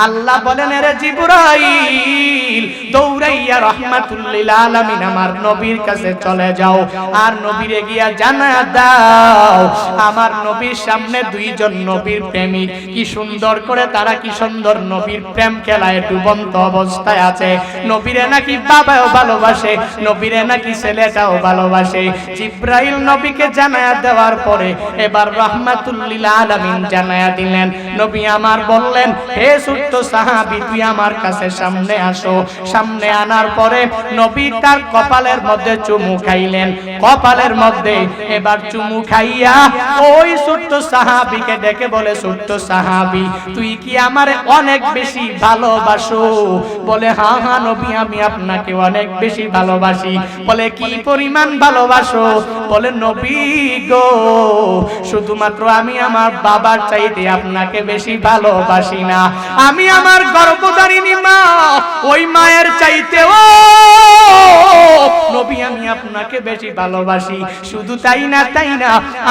আল্লাহ বলেন, রে জিবরাইল দৌড়াইয়া রাহমাতুল লিল আলামিন আমার নবীর কাছে চলে যাও, আর নবীরে গিয়া জানায়া দাও আমার নবীর সামনে দুইজন নবীর প্রেমিক কি সুন্দর করে তারা কি সুন্দর নবীর প্রেম খেলায় ডুবন্ত অবস্থায় আছে। নবীরে নাকি বাবাও ভালোবাসে, নবীরে নাকি ছেলেটাও ভালোবাসে। জিবরাইল নবীকে জানায়া দেওয়ার পরে এবার রাহমাতুল লিল আলামিন জানায়া দিলেন, নবী আমার বললেন, হে ছোট্ট সাহাবী তুই আমার কাছে সামনে আসো। সামনে আনার পরে নবী তার কপালের মধ্যে চুমু খাইলেন, কপালের মধ্যে এবার চুমু খাইয়া ওই ছোট্ট সাহাবীকে ডেকে বলে, ছোট্ট সাহাবী তুই কি আমারে অনেক বেশি ভালোবাসো? বলে, হ্যাঁ হ্যাঁ নবী আমি আপনাকে অনেক বেশি ভালোবাসি। বলে, কি পরিমাণ ভালোবাসো? বলে, নবী গো শুধুমাত্র আমি আমার বাবার চাইতে আপনাকে বেশি ভালোবাসি না, আমি আমার গর্ভধারিণী মা ওই মায়ের চাইতেও নবী আমি আপনাকে বেশি ভালোবাসি। শুধু তাই না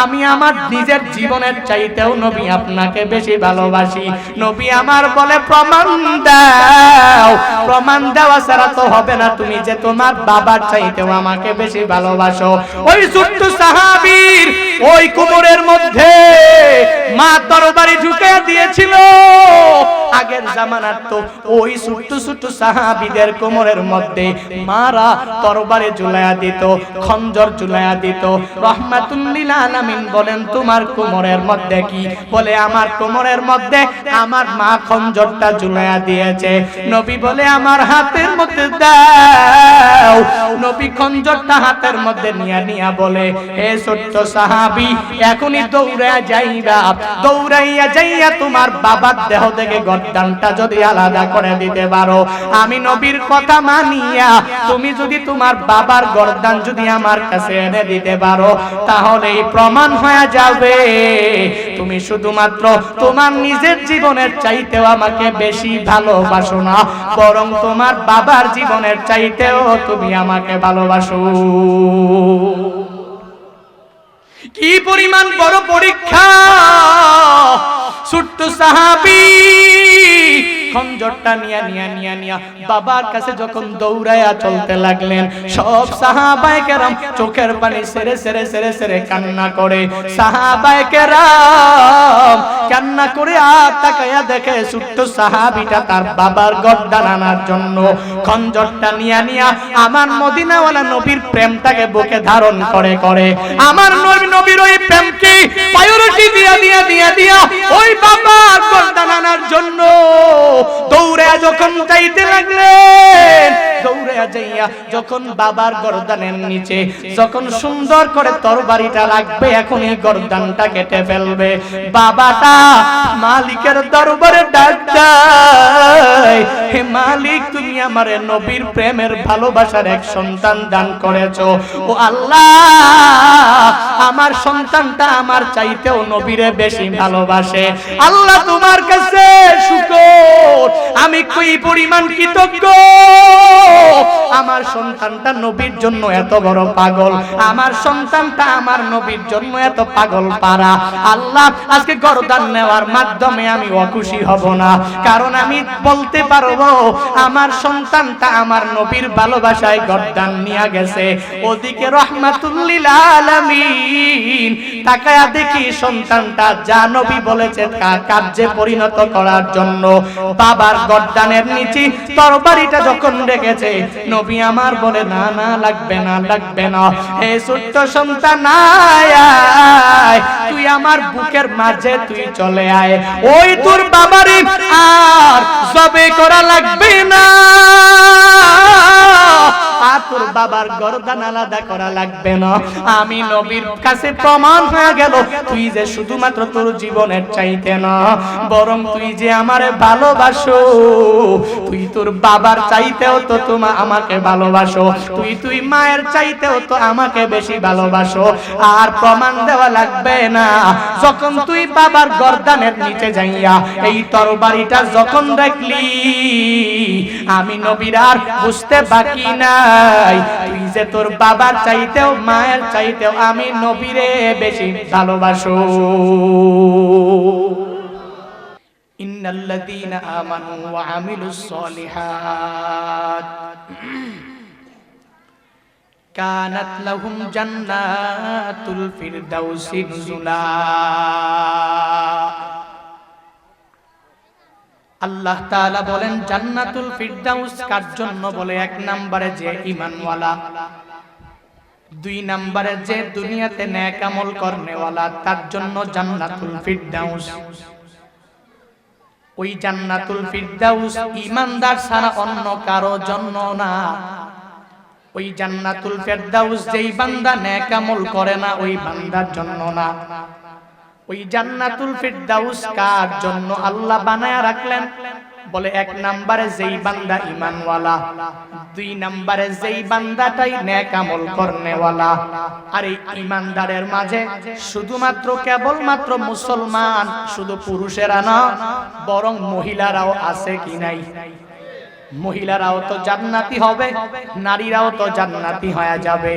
আমি আমার নিজের জীবনের চাইতেও নবী আপনাকে বেশি ভালোবাসি। নবী আমার বলে, প্রমাণ দাও। প্রমাণ দেওয়া ছাড়া তো হবে না, তুমি যে তোমার বাবার চাইতেও আমাকে বেশি ভালোবাসো। ওই ছোট্ট সাহাবীর ওই কোমরের মধ্যে মা তরবারি ঢুকে দিয়েছিল। আগের জামানার তো ওই ছোট্ট ছোট্ট সাহাবীদের কোমরের মধ্যে মারা তরবারি ঝুলাইয়া দিত, খঞ্জর ঝুলাইয়া দিত। রাহমাতুল লিল আলামিন বলেন, তোমার কোমরের মধ্যে কি? বলে, আমার কোমরের মধ্যে আমার মা খঞ্জরটা ঝুলাইয়া দিয়েছে। নবী বলে, আমার হাতের মধ্যে দাও। নবী খঞ্জরটা হাতের মধ্যে নিয়া বলে, হে ছোট্ট সাহাবী এখনই দৌড়াইয়া যাইবা, দৌড়াইয়া যাইয়া তোমার বাবার দেহ থেকে গর্দানটা যদি আলাদা করে দিতে পারো, আমি নবীর কথা মানিয়া তুমি যদি তোমার বাবার গর্দান যদি আমার কাছে এনে দিতে পারো, তাহলেই প্রমাণ হয়ে যাবে তুমি শুধুমাত্র তোমার নিজের জীবনের চাইতেও আমাকে বেশি ভালোবাসো না, বরং তোমার বাবার জীবনের চাইতেও তুমি আমাকে ভালোবাসো। কি পরিমাণ বড় পরীক্ষা! ছোট্ট সাহাবী খঞ্জরটা নিয়া বাবার কাছে যখন দৌড়ায়া চলতে লাগলেন, সব সাহাবায়ে কেরাম চোখের পানি সেরে কান্না করে। সাহাবায়ে কেরাম কান্না করে আর তাকায়া দেখে ছোট্ট সাহাবীটা তার বাবার গর্দান আনার জন্য খঞ্জরটা নিয়া আমার মদিনাওয়ালা নবীর প্রেমটাকে বুকে ধারণ করে আমার নবীর ওই প্রেমকে প্রায়োরিটি দিয়া ওই বাবার গর্দান আনার জন্য দৌড়ে যখন যাইতে লাগলেন, দৌড়ে যাইয়া যখন বাবার গর্দানের নিচে যখন সুন্দর করে তরবারিটা লাগবে, এখন এই গর্দানটা কেটে ফেলবে, বাবাটা মালিকের দরবারে ডাক দেয়, হে মালিক তুমি আমারে নবীর প্রেমের ভালোবাসার এক সন্তান দান করেছো। ও আল্লাহ আমার সন্তানটা আমার চাইতেও নবীরে বেশি ভালোবাসে। আল্লাহ তোমার কাছে শুকর, আমি কই পরিমাণ কৃতজ্ঞ। আমার সন্তানটা নবীর জন্য এত বড় পাগল, আমার সন্তানটা আমার নবীর জন্য এত পাগল পারা। আল্লাহ আজকে গর্দান নেওয়ার মাধ্যমে আমি অখুশি হব না, কারণ আমি বলতে পারবো আমার সন্তানটা আমার নবীর ভালোবাসায় গর্দান নিয়ে গেছে। ওদিকে রাহমাতুল লিল আলামিন তাকায়া দেখি সন্তানটা যা নবী বলেছে কার্যে পরিণত করার জন্য বাবার গর্দানের নিচে তরবারিটা যখন রেখেছে, নবী আমার বলে, না না লাগবে না, এই ছোট্ট সন্তান আয়, তুই আমার বুকের মাঝে তুই চলে আয়, ওই তোর বাবারই আর জবে করা লাগবে না, আর তোর বাবার গর্দান আলাদা করা লাগবে না। আমি নবীর কাছে প্রমাণ হয়ে গেল তুই যে শুধুমাত্র তোর জীবনের চাইতে না, বরং তুই যে আমারে ভালোবাসো, তুই তোর বাবার চাইতেও তো তোমা আমাকে ভালোবাসো, তুই মায়ের চাইতেও তো আমাকে বেশি ভালোবাসো। আর প্রমাণ দেওয়া লাগবে না, যখন তুই বাবার গর্দানের নিচে যাইয়া এই তরবারিটা যখন দেখলি, আমি নবীর আর বুঝতে বাকি নাই তুই যে তোর বাবার চাইতেও মায়ের চাইতেও আমি নবীরে বেশি ভালোবাসো। ইন্নাল্লাযীনা আমানু ওয়া আমিলুস সলিহাত কানাত লাহুম জান্নাতুল ফিরদাউসি নুজুলা। আল্লাহ তাআলা বলেন জান্নাতুল ফিরদাউস কার জন্য? বলে এক নম্বরে যে ঈমানওয়ালা, দুই নম্বরে যে দুনিয়াতে নেক আমল করনেওয়ালা, তার জন্য জান্নাতুল ফিরদাউস। ওই জান্নাতুল ফিরদাউস ঈমানদার ছাড়া অন্য কারো জন্য না। ওই জান্নাতুল ফিরদাউস যেই বান্দা নেক আমল করে না, ওই বান্দার জন্য না। ওই জান্নাতুল ফিরদাউস কার জন্য আল্লাহ বানায়া রাখলেন? বলে এক নম্বরে যেই বান্দা ঈমানওয়ালা, দুই নম্বরে যেই বান্দাটাই নেক আমল করনেওয়ালা। আর এই ঈমানদারের মাঝে শুধুমাত্র কেবলমাত্র মুসলমান, শুধু পুরুষেরা না, বরং মহিলারাও আছে কি নাই? মহিলারাও তো জান্নাতি হবে, নারীরাও তো জান্নাতি হয়ে যাবে।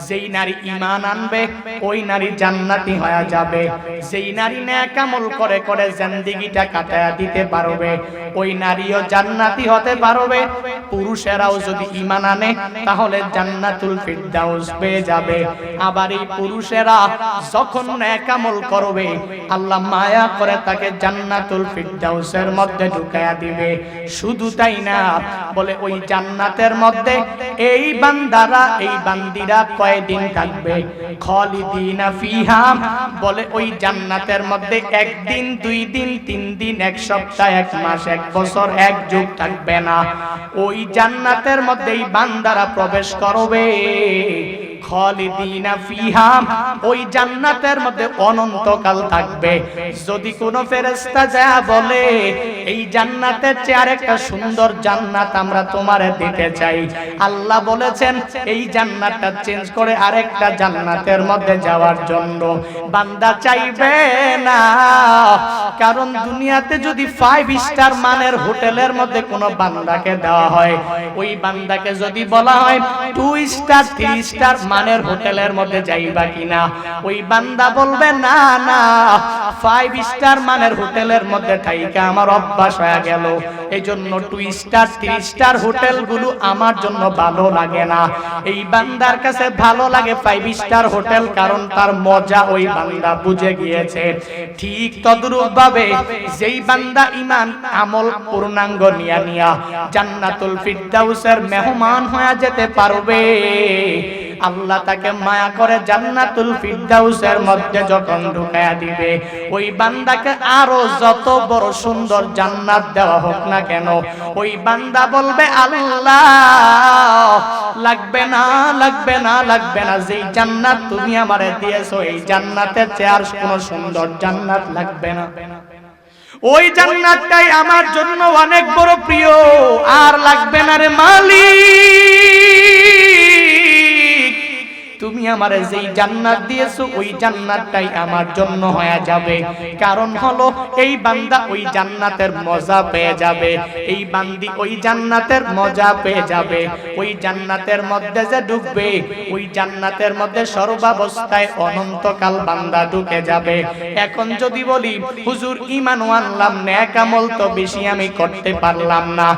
যেই নারী ঈমান আনবে ওই নারী জান্নাতি হয়ে যাবে। যেই নারী নেক আমল করে করে জিন্দেগিটা কাটায়া দিতে পারবে, ওই নারীও জান্নাতি হতে পারবে। পুরুষেরাও যদি ঈমান আনে তাহলে জান্নাতুল ফিরদাউস পেয়ে যাবে। আবার এই পুরুষেরা যখন নেক আমল করবে, আল্লাহ মায়া করে তাকে জান্নাতুল ফিরদাউসের মধ্যে ঢুকায়া দিবে। শুধু তাই না, বলে ওই জান্নাতের মধ্যে এই বান্দারা, এই বান্দিরা কয়দিন থাকবে? খালিদিনা ফিহা। বলে ওই জান্নাতের মধ্যে একদিন, দুই দিন, তিন দিন, এক সপ্তাহ, এক মাস, এক বছর, এক যুগ থাকবে না। ওই জান্নাতের মধ্যে এই বান্দারা প্রবেশ করবে খালিদিনা ফিহা। ওই জান্নাতের মধ্যে অনন্তকাল থাকবে। যদি কোনো ফেরেশতা যায় বলে এই জান্নাতের চেয়ে আরেকটা সুন্দর জান্নাত আমরা তোমারে দিতে চাই, আল্লাহ বলেছেন এই জান্নাতটা চেঞ্জ করে আরেকটা জান্নাতের মধ্যে যাওয়ার জন্য বান্দা চাইবে না। কারণ দুনিয়াতে যদি 5 স্টার মানের হোটেলের মধ্যে কোনো বান্দাকে দেওয়া হয়, ওই বান্দাকে যদি বলা হয় 2 স্টার 3 স্টার মানের হোটেলের মধ্যে যাইবা কিনা, ওই বান্দা বলবে না না, 5 স্টার মানের হোটেলের মধ্যে থাইকা আমার অভ্যাস হয়ে গেল, এইজন্য 2 স্টার 3 স্টার হোটেলগুলো আমার জন্য ভালো লাগে না। এই বান্দার কাছে ভালো লাগে 5 স্টার হোটেল, কারণ তার মজা ওই বান্দা বুঝে গিয়েছে। ঠিক তদ্রূপ ভাবে যেই বান্দা ঈমান আমল পূর্ণাঙ্গ নিয়া জান্নাতুল ফিরদাউসের মেহমান হয়ে যেতে পারবে, আল্লাহ তাকে মায়া করে জান্নাতুল ফিরদাউসের মধ্যে যখন ঢুকায়া দিবে, ওই বান্দাকে আরো যত বড় সুন্দর জান্নাত দেওয়া হোক না কেন, ওই বান্দা বলবে আল্লাহ লাগবে না, লাগবে না, লাগবে না, যেই জান্নাত তুমি আমারে দিয়েছো এই জান্নাতের চেয়ে আর কোনো সুন্দর জান্নাত লাগবে না। ওই জান্নাতটাই আমার জন্য অনেক বড় প্রিয়, আর লাগবে না রে মালিক, তুমি আমারে যেই জান্নাত দিয়েছো ওই জান্নাতটাই আমার জন্য হয়ে যাবে। কারণ হলো এই বান্দা ওই জান্নাতের মজা পেয়ে যাবে, এই বান্দি ওই জান্নাতের মজা পেয়ে যাবে। ওই জান্নাতের মধ্যে যে ঢুকবে, ওই জান্নাতের মধ্যে সর্বাবস্থায় অনন্তকাল বান্দা ঢুকে যাবে। এখন যদি বলি হুজুর ঈমান আনলাম, নেক আমল তো বেশি আমি করতে পারলাম না,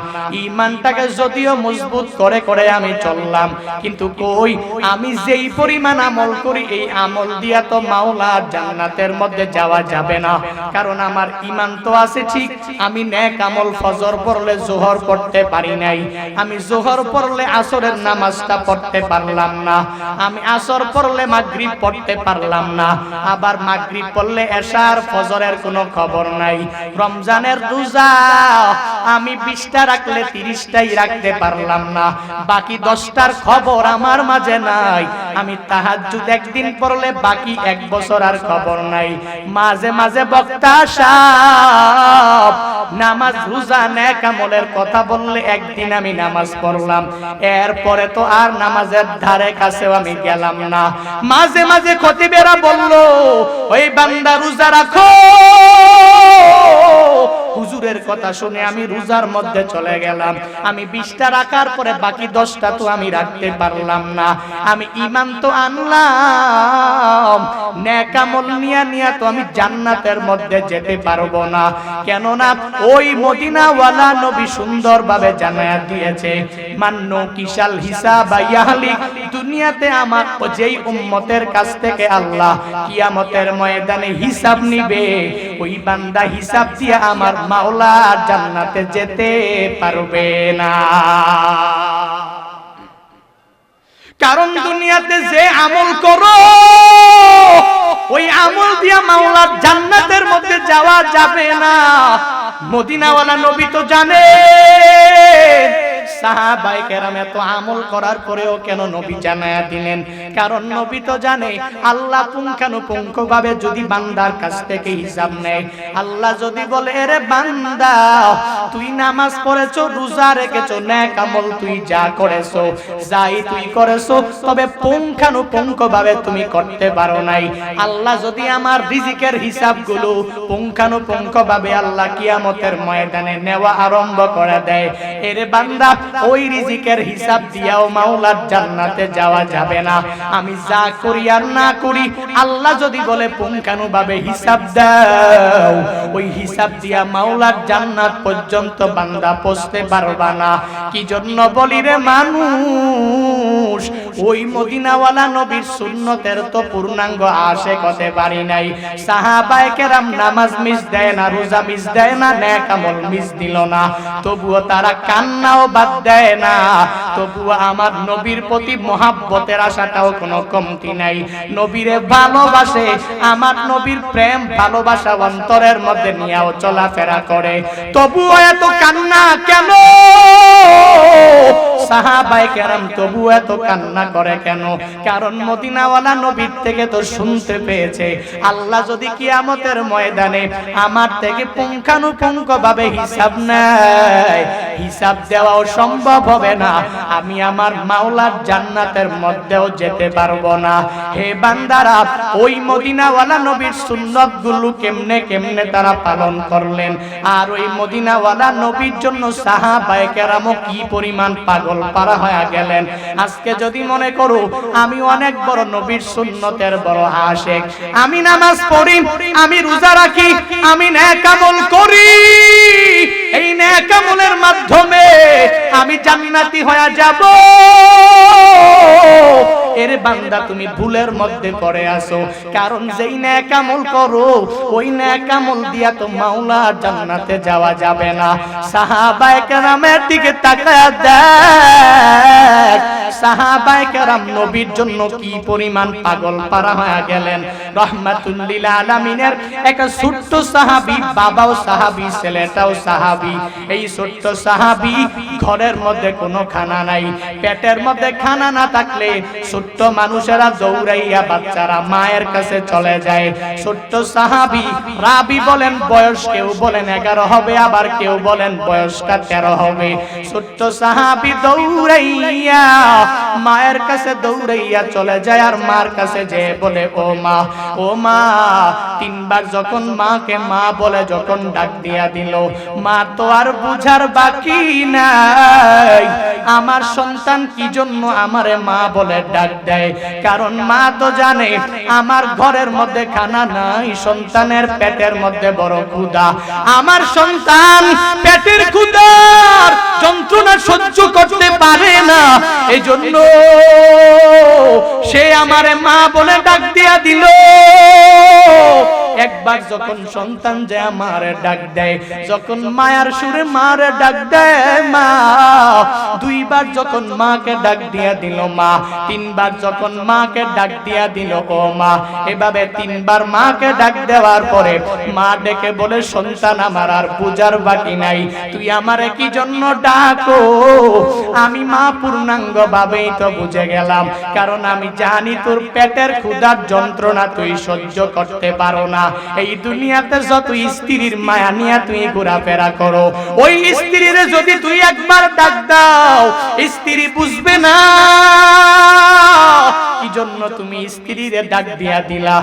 ঈমানটাকে যদিও মজবুত করে করে আমি চললাম, কিন্তু কই আমি যেই পরিমাণ আমল করি এই আমল দিয়া তো মাওলার জান্নাতের মধ্যে যাওয়া যাবে না। কারণ আমার ঈমান তো আছে ঠিক, আমি নেক আমল ফজর পড়লে যোহর পড়তে পারি নাই, আমি যোহর পড়লে আসরের নামাজটা পড়তে পারলাম না, আমি আসর পড়লে মাগরিব পড়তে পারলাম না, আবার মাগরিব পড়লে এশার ফজরের কোনো খবর নাই। রমজানের রোজা আমি 20টা রাখলে 30টাই রাখতে পারলাম না, বাকি 10টার খবর আমার মাঝে নাই। আমি তাহাজ্জুদ একদিন পড়লে বাকি 1 বছর আর খবর নাই। মাঝে মাঝে বক্তা সাহেব নামাজ রোজা নেক আমলের কথা বললে একদিন আমি নামাজ পড়লাম, এরপরে তো আর নামাজের ধারে কাছেও আমি গেলাম না। মাঝে মাঝে খতিবেরা বলল ওই বান্দা রোজা রাখো, হুজুরের কথা শুনে আমি রোজার মধ্যে চলে গেলাম, আমি 20টা রাখার পরে বাকি 10টা তো আমি রাখতে পারলাম না, আমি ঈমান তো আনলাম, নেক আমল নিয়া তো আমি জান্নাতের মধ্যে যেতে পারবো না। কেননা ওই মদিনাওয়ালা নবী সুন্দরভাবে জানায়া দিয়েছে, মান্নু কিসাল হিসাব ইয়াহলিক, দুনিয়াতে আমার যেই উম্মতের কাছ থেকে আল্লাহ কিয়ামতের ময়দানে হিসাব নিবে, ওই বান্দা হিসাব দিয়ে আমার মাওলার জান্নাতে যেতে পারবে না। কারণ দুনিয়াতে যে আমল করো ওই আমল দিয়া মাওলার জান্নাতের মধ্যে যাওয়া যাবে না। মদিনাওয়ালা নবী তো জানে, সাহাবায়ে কেরাম এত আমল করার পরেও কেন নবী জানায়া দিলেন? কারণ নবী তো জানে আল্লাহ পুঙ্খানুপুঙ্খভাবে যদি বান্দার কাছ থেকে হিসাব নেয়, আল্লাহ যদি বলে এরে বান্দা তুই নামাজ পড়েছো, রোজা রেখেছো, নেক আমল তুই যা করেছো, যাই তুই করেছো, তবে পুঙ্খানুপুঙ্খভাবে তুমি করতে পারো নাই। আল্লাহ যদি আমার রিজিকের হিসাবগুলো পুঙ্খানুপুঙ্খভাবে আল্লাহ কিয়ামতের ময়দানে নেওয়া আরম্ভ করে দেয়, এরে বান্দা ওই রিজিকের হিসাব দিয়াও মাওলার জান্নাতে যাওয়া যাবে না। আমি যা করি আর না করি আল্লাহ যদি বলে পুঙ্খানুভাবে হিসাব দাও, ওই হিসাব দিয়া মাওলার জান্নাত পর্যন্ত বান্দা পৌঁছতে পারবা না। কি জন্য বলি রে মানুষ, ওই মদিনাওয়ালা নবীর সুন্নতের তো পূর্ণাঙ্গ আশিক হতে পারি নাই। সাহাবায়ে কেরাম নামাজ মিস দেয় না, রোজা মিস দেয় না, নেক আমল মিস দিল না, তবুও তারা কান্নাও বাদ দেয় না, তবুও আমার নবীর প্রতি মহাব্বতের আশাটাও কোনো কমতি নাই। নবীরে ভালোবাসে, আমার নবীর প্রেম ভালোবাসা অন্তরের মধ্যে নিয়েও চলাফেরা করে, তবুও এত কান্না কেন? সাহাবায়ে কেরাম তবুও এত কান্না করে কেন? কারণ মদিনাওয়ালা নবীর থেকে তো শুনতে পেয়েছে আল্লাহ যদি কিয়ামতের ময়দানে আমার থেকে পুঙ্খানুপুঙ্খভাবে হিসাব নেয়, হিসাব দেওয়াও সম্ভব হবে না, আমি আমার মাওলার জান্নাতের মধ্যেও যেতে পারবো না। হে বান্দারা, ওই মদিনাওয়ালা নবীর সুন্নতগুলো কেমনে কেমনে তারা পালন করলেন, আর ওই মদিনাওয়ালা নবীর জন্য সাহাবায়ে কেরামও কি পরিমাণ পাগল পারা হয়ে গেলেন। আজকে যদি মনে করো আমি অনেক বড় নবীর সুন্নতের বড় আশিক, আমি নামাজ পড়ি, আমি রোজা রাখি, আমি নেক আমল করি, এই নেক আমলের মাধ্যমে আমি জান্নাতি হয়ে যাব, এর বান্দা তুমি ভুলের মধ্যে পড়ে আসো। কারণ যেই নেক আমল করো ওই নেক আমল দিয়া তো মাওলার জান্নাতে যাওয়া যাবে না। সাহাবায়ে কেরামের দিকে তাকায়া দেখ, সাহাবায়ে কেরাম নবীর জন্য কি পরিমাণ পাগল পারা হয়ে গেলেন। রাহমাতুল লিল আলামিনের এক ছোট্ট সাহাবী, বাবাও সাহাবী, ছেলেটাও সাহাবী। এই ছোট্ট সাহাবী ঘরের মধ্যে কোনো খানা নাই, পেটের মধ্যে খানা না থাকলে ছোট্ট মানুষেরা দৌড়াইয়া বাচ্চারা মায়ের কাছে চলে যায়। ছোট্ট সাহাবী, রাবি বলেন বয়স কেউ বলেন 11 হবে, আবার কেউ বলেন বয়সটা 13 হবে। ছোট্ট সাহাবী দৌড়াইয়া মায়ের কাছে দৌড়াইয়া চলে যায়, আর মার কাছে যে বলে ও মা, ও মা। 3 বার যখন মাকে মা বলে যখন ডাক দিয়া দিল, মা তো আর বুঝার বাকি নাই আমার সন্তান কি জন্য আমারে মা বলে ডাক দেয়। কারণ মা তো জানে আমার ঘরের মধ্যে খানা নাই, সন্তানের পেটের মধ্যে বড় ক্ষুধা, আমার সন্তান পেটের ক্ষুধার যন্ত্রণা সহ্য করতে পারে না, এজন্য সে আমারে মা বলে ডাক দিয়া দিল। একবার যখন সন্তান যে আমারে ডাক দেয়, যখন মায়ার সুরে মারে ডাক দেয় মা, 2 বার যখন মাকে ডাক দিয়া দিল মা, 3 বার যখন মাকে ডাক দিয়া দিল ও মা, এভাবে 3 বার মাকে ডাক দেওয়ার পরে মা ডেকে বলে সন্তান আমার আর পূজার বাকি নাই, তুই আমারে কি জন্য ডাকো? আমি মা পূর্ণাঙ্গ ভাবেই তো বুঝে গেলাম, কারণ আমি জানি তোর পেটের ক্ষুধার যন্ত্রণা তুই সহ্য করতে পারো না। এই দুনিয়াতে যত স্ত্রীর মায়া নিয়ে তুই ঘোরাফেরা করো, ওই স্ত্রীর যদি তুই একবার ডাক দাও স্ত্রী বুঝবে না কি জন্য তুমি স্ত্রীরে ডাক দিয়া দিলা?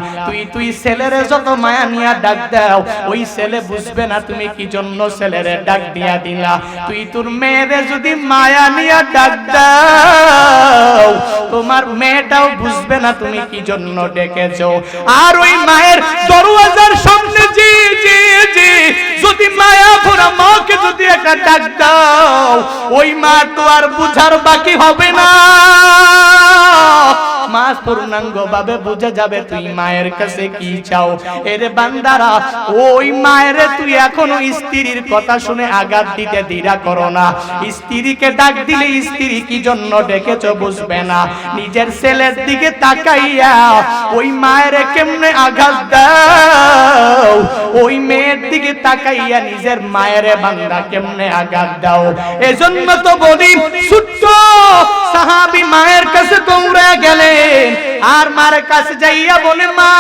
তুই ছেলেরে যত মায়া নিয়া ডাক দাও, ওই ছেলে বুঝবে না তুমি কি জন্য ছেলেরে ডাক দিয়া দিলা। তুই তোর মেয়েরে যদি মায়া নিয়া ডাক দাও, তোমার মেয়েটাও বুঝবে না তুমি কি জন্য ডেকেছো। আর ওই মায়ের দরওয়াজার সামনে জি জি জি যদি মায়া ভরা মাকে যদি একটা ডাক দাও, ওই মা তো আর বুঝার বাকি হবে না। মা পূর্ণাঙ্গ ভাবে বুঝে যাবে তুই মায়ের কাছে কি চাও। এরে বান্দারা, ওই মায়ের তুই এখনো স্ত্রীর কথা শুনে আঘাত দিতে দ্বিধা করো না। স্ত্রীকে ডাক দিলে স্ত্রী কি জন্য ডেকেছো বুঝবে না। নিজের ছেলের দিকে তাকাইয়া ওই মায়ের কেমনে আঘাত দাও, ওই মেয়ের দিকে তাকাইয়া নিজের মায়ের বান্দা কেমনে আঘাত দাও। এজন্য তো বলি ছোট্ট সাহাবী মায়ের কাছে দৌড়ে গেলেন, আর মার কাছে যাইয়া বলে মা।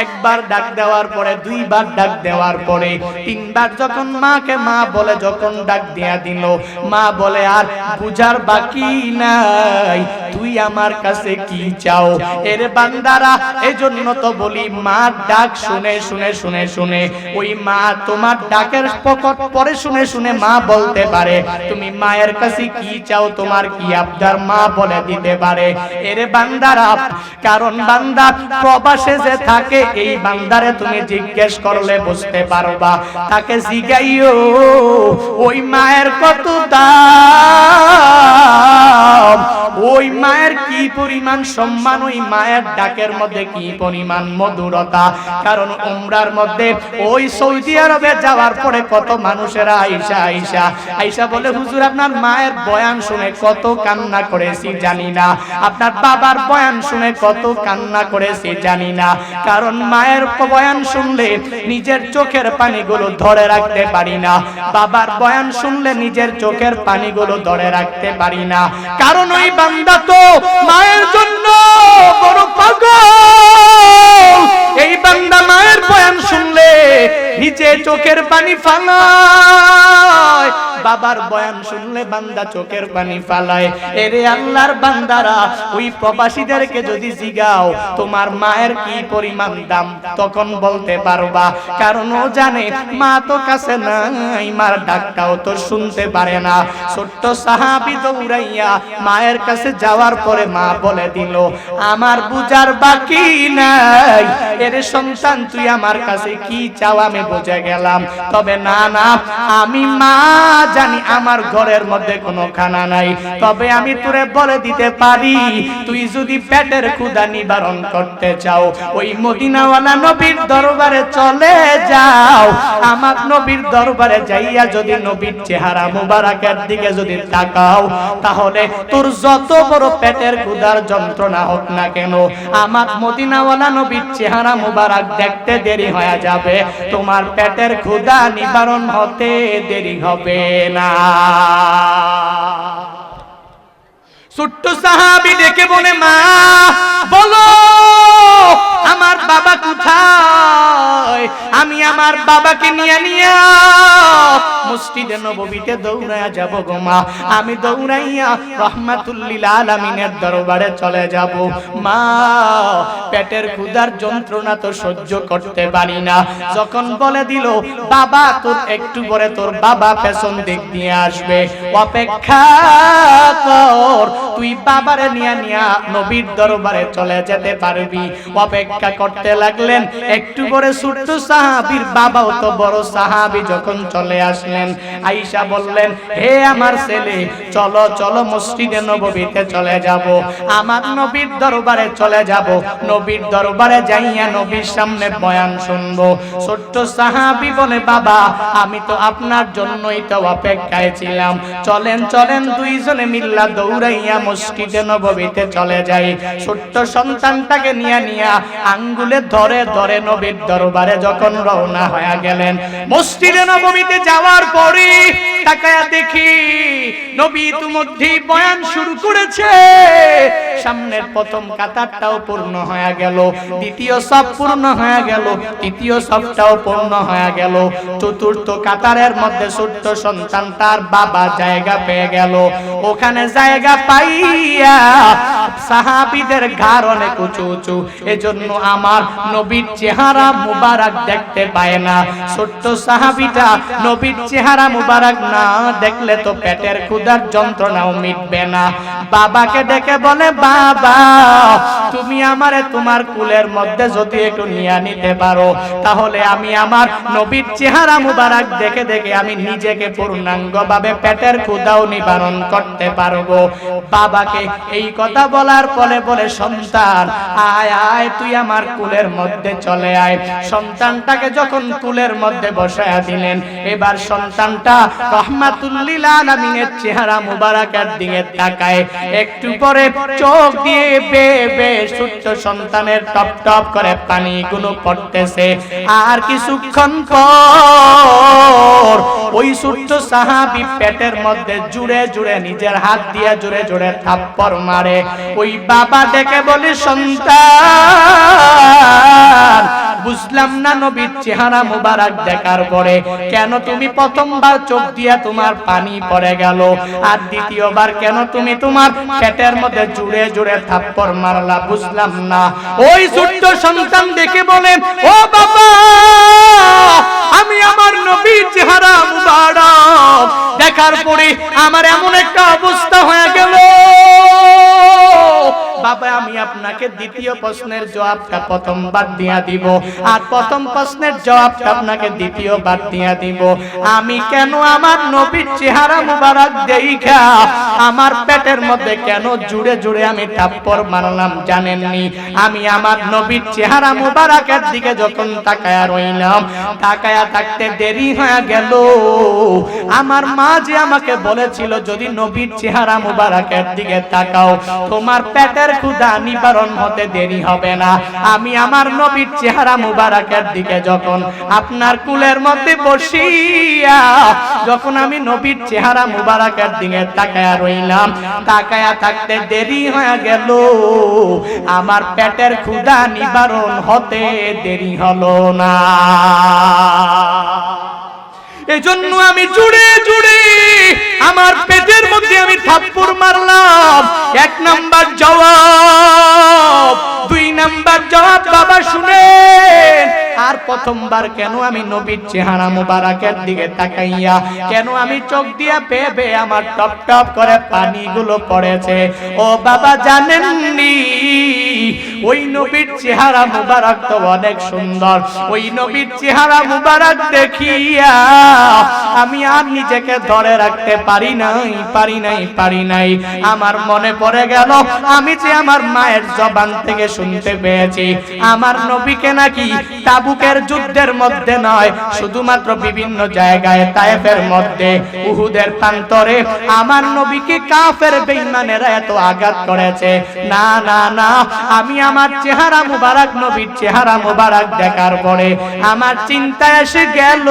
একবার ডাক দেওয়ার পরে, দুইবার ডাক দেওয়ার পরে, তিনবার যখন মাকে মা বলে যখন ডাক দিয়া দিল, মা বলে আর বুঝার বাকি নাই, তুই আমার কাছে কি চাও। এর বান্দারা, এজন্য তো বলি মার ডাক শুনে শুনে শুনে শুনে ওই মা তোমার ডাকের পকট পরে শুনে শুনে মা বলতে পারে তুমি মায়ের কাছে কি চাও, তোমার কি আবদার মা বলে দিতে পারে। এর বান্দারা, কারণ বান্দা প্রবাসে যে থাকে, এই বান্দারে তুমি জিজ্ঞেস করলে বুঝতে পারবা। তাকে জিগাইও ওই মায়ের কত দাম, ওই মায়ের কি পরিমাণ সম্মান, ওই মায়ের ডাকের মধ্যে কি পরিমাণ মধুরতা। কারণ উমরার মধ্যে ওই সৌদি আরবে যাওয়ার পরে কত মানুষেরা আইসা বলে হুজুর আপনার মায়ের বয়ান শুনে কত কান্না করেছি জানি না, আপনার বাবার বয়ান শুনে কত কান্না করেছি জানি না। কারণ মায়ের বয়ান শুনলে নিজের চোখের পানিগুলো ধরে রাখতে পারি না, বাবার বয়ান শুনলে নিজের চোখের পানিগুলো ধরে রাখতে পারি না। কারণ ওই বান্দা তো মায়ের জন্য বড় পাগল। এই বান্দা মায়ের বয়ান শুনলে নিজে চোখের পানি ফালায়, বাবার বয়ান শুনলে বান্দা চোখের পানি ফালায়। এরে আল্লাহর বান্দারা, ওই প্রবাসীদেরকে যদি জিগাও তোমার মায়ের কি পরিমাণ দাম, তখন বলতে পারবা। কারণ ও জানে মা তো কাছে নাই, মার ডাকটাও তো শুনতে পারে না। ছোট্ট সাহাবী দৌড়াইয়া মায়ের কাছে যাওয়ার পরে মা বলে দিল আমার বুঝার বাকি নাই, এর সন্তান তুই আমার কাছে কি চাও আমি বুঝে গেলাম। তবে না না, আমি মা জানি আমার ঘরের মধ্যে কোনো খানা নাই, তবে আমি তোরে বলে দিতে পারি তুই যদি পেটের ক্ষুধা নিবারণ করতে চাও, ওই মদিনাওয়ালা নবীর দরবারে চলে যাও। আমার নবীর দরবারে যাইয়া যদি নবীর চেহারা মুবারকের দিকে যদি তাকাও, তাহলে তোর যত বড় পেটের ক্ষুধার যন্ত্রণা হোক না কেন, আমার মদিনাওয়ালা নবীর চেহারা মুবারক দেখতে দেরি হয়ে যাবে, তোমার পেটের ক্ষুধা নিবারণ হতে দেরি হবে না। ছোট্ট সাহাবী ডেকে বলে মা বলো আমার বাবা কোথায়, আমি আমার বাবাকে নিয়ে মসজিদে নববীতে দৌড়াইয়া যাব গো মা, আমি দৌড়াইয়া রাহমাতুল লিল আলামিনের দরবারে চলে যাব। মা পেটের ক্ষুধার যন্ত্রণা তো সহ্য করতে পারি না। যখন বলে দিল বাবা তোর একটু পরে তোর বাবা পেছন দিক দিয়ে আসবে, অপেক্ষা কর, তুই বাবারে নিয়া নবীর দরবারে চলে যেতে পারবি। অপেক্ষা করতে লাগলেন। একটু পরে ছোট্ট সাহাবীর বাবাও তো বড় সাহাবী যখন চলে আসলেন, আয়েশা বললেন হে আমার ছেলে চলো চলো মসজিদে নববীতে চলে যাব, আমার নবীর দরবারে চলে যাব, নবীর দরবারে যাইয়া নবীর সামনে বয়ান শুনবো। ছোট্ট সাহাবী বলে বাবা আমি তো আপনার জন্যই তো অপেক্ষায় ছিলাম, চলেন চলেন দুইজনে মিল্লা দৌড়াইয়া মসজিদে নববীতে চলে যাই। ছোট্ট সন্তানটাকে নিয়া আঙ্গুলে ধরে ধরে নবীর দরবারে যখন রওনা হয়ে গেলেন, মসজিদে নববীতে যাওয়ার পরে তাকায়া দেখি নবী ইতিমধ্যে বয়ান শুরু করেছে। সামনের প্রথম কাতারটাও পূর্ণ হয়ে গেল, দ্বিতীয় সব পূর্ণ হয়ে গেল, তৃতীয় সবটাও পূর্ণ হয়ে গেল। চতুর্থ কাতারের মধ্যে ছোট্ট সন্তানটার বাবা জায়গা পেয়ে গেল। ওখানে জায়গা পাইয়া সাহাবীদের ঘাড় অনেক উঁচু উঁচু, এজন্য আমার নবীর চেহারা মুবারক দেখতে পায় না। ছোট্ট সাহাবীটা নবীর চেহারা মুবারক না দেখলে তো পেটের ক্ষুধার যন্ত্রণাও মিটবে না। বাবাকে ডেকে বলে, বাবা তুমি আমারে তোমার কুলের মধ্যে যদি একটু নিয়ে নিতে পারো, তাহলে আমি আমার নবীর চেহারা মুবারক দেখে দেখে আমি নিজেকে পূর্ণাঙ্গভাবে পেটের ক্ষুধাও নিবারণ করতে পারবো। বাবাকে এই কথা বলার পরে বলে, সন্তান আয় আয় তুই আমার কুলের মধ্যে চলে আয়। সন্তানটাকে যখন কুলের মধ্যে বসায়া দিলেন, এবার সন্তানটা রাহমাতুল লিল আলামিনের চেহারা মুবারকের দিকে তাকায়। একটু পরে চোখ দিয়ে বেয়ে ছোট্ট সন্তানের টপ টপ করে পানিগুলো পড়তেছে। আর কিছুক্ষণ পর ওই ছোট্ট সাহাবী পেটের মধ্যে জুড়ে জুড়ে নিজের হাত দিয়ে জুড়ে জুড়ে থাপ্পড় মারে। ওই বাবা ডেকে বলে, সন্তান বুঝলাম না নবীর চেহারা মুবারক দেখার পরে কেন তুমি প্রথমবার চোখ দিয়া তোমার পানি পড়ে গেল, আর দ্বিতীয়বার কেন তুমি তোমার পেটের মধ্যে জুড়ে জুড়ে থাপ্পড় মারলা, বুঝলাম না। ওই ছোট্ট সন্তান দেখে বলে, ও বাবা আমি আমার নবীর চেহারা মুবারক দেখার পরে আমার এমন একটা অবস্থা হয়ে গেল, বাবা আমি আপনাকে দ্বিতীয় প্রশ্নের জবাবটা প্রথমবার দিয়া দিব, আর প্রথম প্রশ্নের জবাবটা আপনাকে দ্বিতীয়বার দিয়া দিব। আমি কেন আমার নবীর চেহারা মুবারক দেইখা আমার পেটের মধ্যে কেন জুড়ে জুড়ে আমি থাপ্পড় মারলাম জানেননি? আমি আমার নবীর চেহারা মুবারকের দিকে যখন তাকায়া রইলাম, তাকায়া থাকতে দেরি হয়ে গেল। আমার মা যে আমাকে বলেছিল যদি নবীর চেহারা মুবারকের দিকে তাকাও তোমার পেটের ক্ষুধা নিবারণ হতে দেরি হবে না। আমি আমার নবীর চেহারা মুবারকের দিকে যখন আপনার কুলের মধ্যে বসিয়া যখন আমি নবীর চেহারা মুবারকের দিকে তাকায়া রইলাম, তাকায়া থাকতে দেরি হয়ে গেল, আমার পেটের ক্ষুধা নিবারণ হতে দেরি হলো না। এজন্য আমি জুড়ে জুড়ে আমার পেটের মধ্যে আমি থাপ্পড় মারলাম। এক নাম্বার জবাব, দুই নাম্বার জবাব বাবা শুনেন। আর প্রথমবার কেন আমি নবীর চেহারা মুবারকের দিকে তাকাইয়া কেন আমি চোখ দিয়া পেয়ে আমার টপ টপ করে পানিগুলো পড়েছে, ও বাবা জানেননি ওই নবীর চেহারা মুবারক তো অনেক সুন্দর। ওই নবীর চেহারা মুবারক দেখিয়া আমি আর নিজেকে ধরে রাখতে পারি নাই। আমার মনে পড়ে গেল আমি যে আমার মায়ের জবান থেকে শুনতে পেয়েছি আমার নবীকে নাকি তাবুকের যুদ্ধের মধ্যে নয়, শুধুমাত্র বিভিন্ন জায়গায় তায়েফের মধ্যে, উহুদের প্রান্তরে আমার নবীকে কাফের বেঈমানেরা এত আঘাত করেছে। না না না, আমি আমার চেহারা মুবারক নবীর চেহারা মুবারক দেখার পরে আমার চিন্তা এসে গেল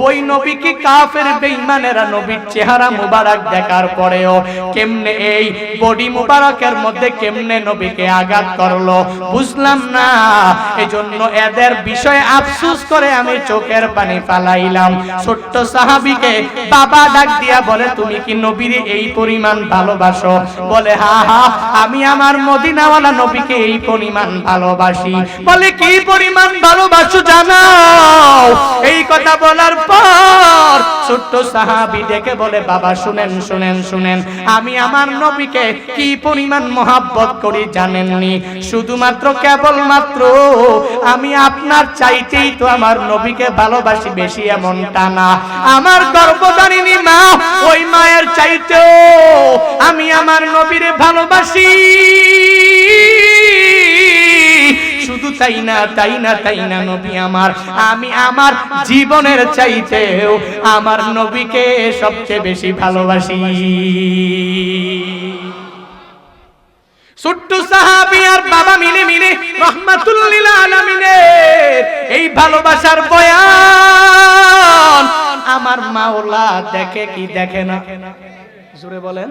ওই নবীকে কাফের বেঈমানেরা নবীর চেহারা মুবারক দেখার পরেও কেমনে এই বডি মুবারকের মধ্যে কেমনে নবীকে আঘাত করলো বুঝলাম না। এজন্য এদের বিষয়ে আফসোস করে আমি চোখের পানি ফালাইলাম। ছোট্ট সাহাবীকে বাবা ডাক দিয়া বলে, তুমি কি নবীরে এই পরিমাণ ভালোবাসো? বলে, হা হা আমি আমার মদিনাওয়ালা নবীকে এই পরিমাণ ভালোবাসি। বলে, কি পরিমাণ ভালোবাসো জানাও? এই কথা বলার পর ছোট্ট সাহাবী ডেকে বলে, বাবা শুনেন শুনেন শুনেন, আমি আমার নবীকে কি পরিমাণ মহব্বত করি জানেননি? শুধুমাত্র কেবলমাত্র আমি আপনার চাইতেই তো আমার নবীকে ভালোবাসি বেশি এমনটা না। আমার গর্ভধারিণী মা, ওই মায়ের চাইতেও আমি আমার নবীরে ভালোবাসি। শুধু তাই না নবী আমার, আমি আমার জীবনের চাইতেও আমার নবীকে সবচেয়ে বেশি ভালোবাসি। ছোট্ট সাহাবী আর বাবা মিলে রাহমাতুল লিল আলামিনের এই ভালোবাসার বয়ান আমার মাওলা দেখে কি দেখে না? জোরে বলেন।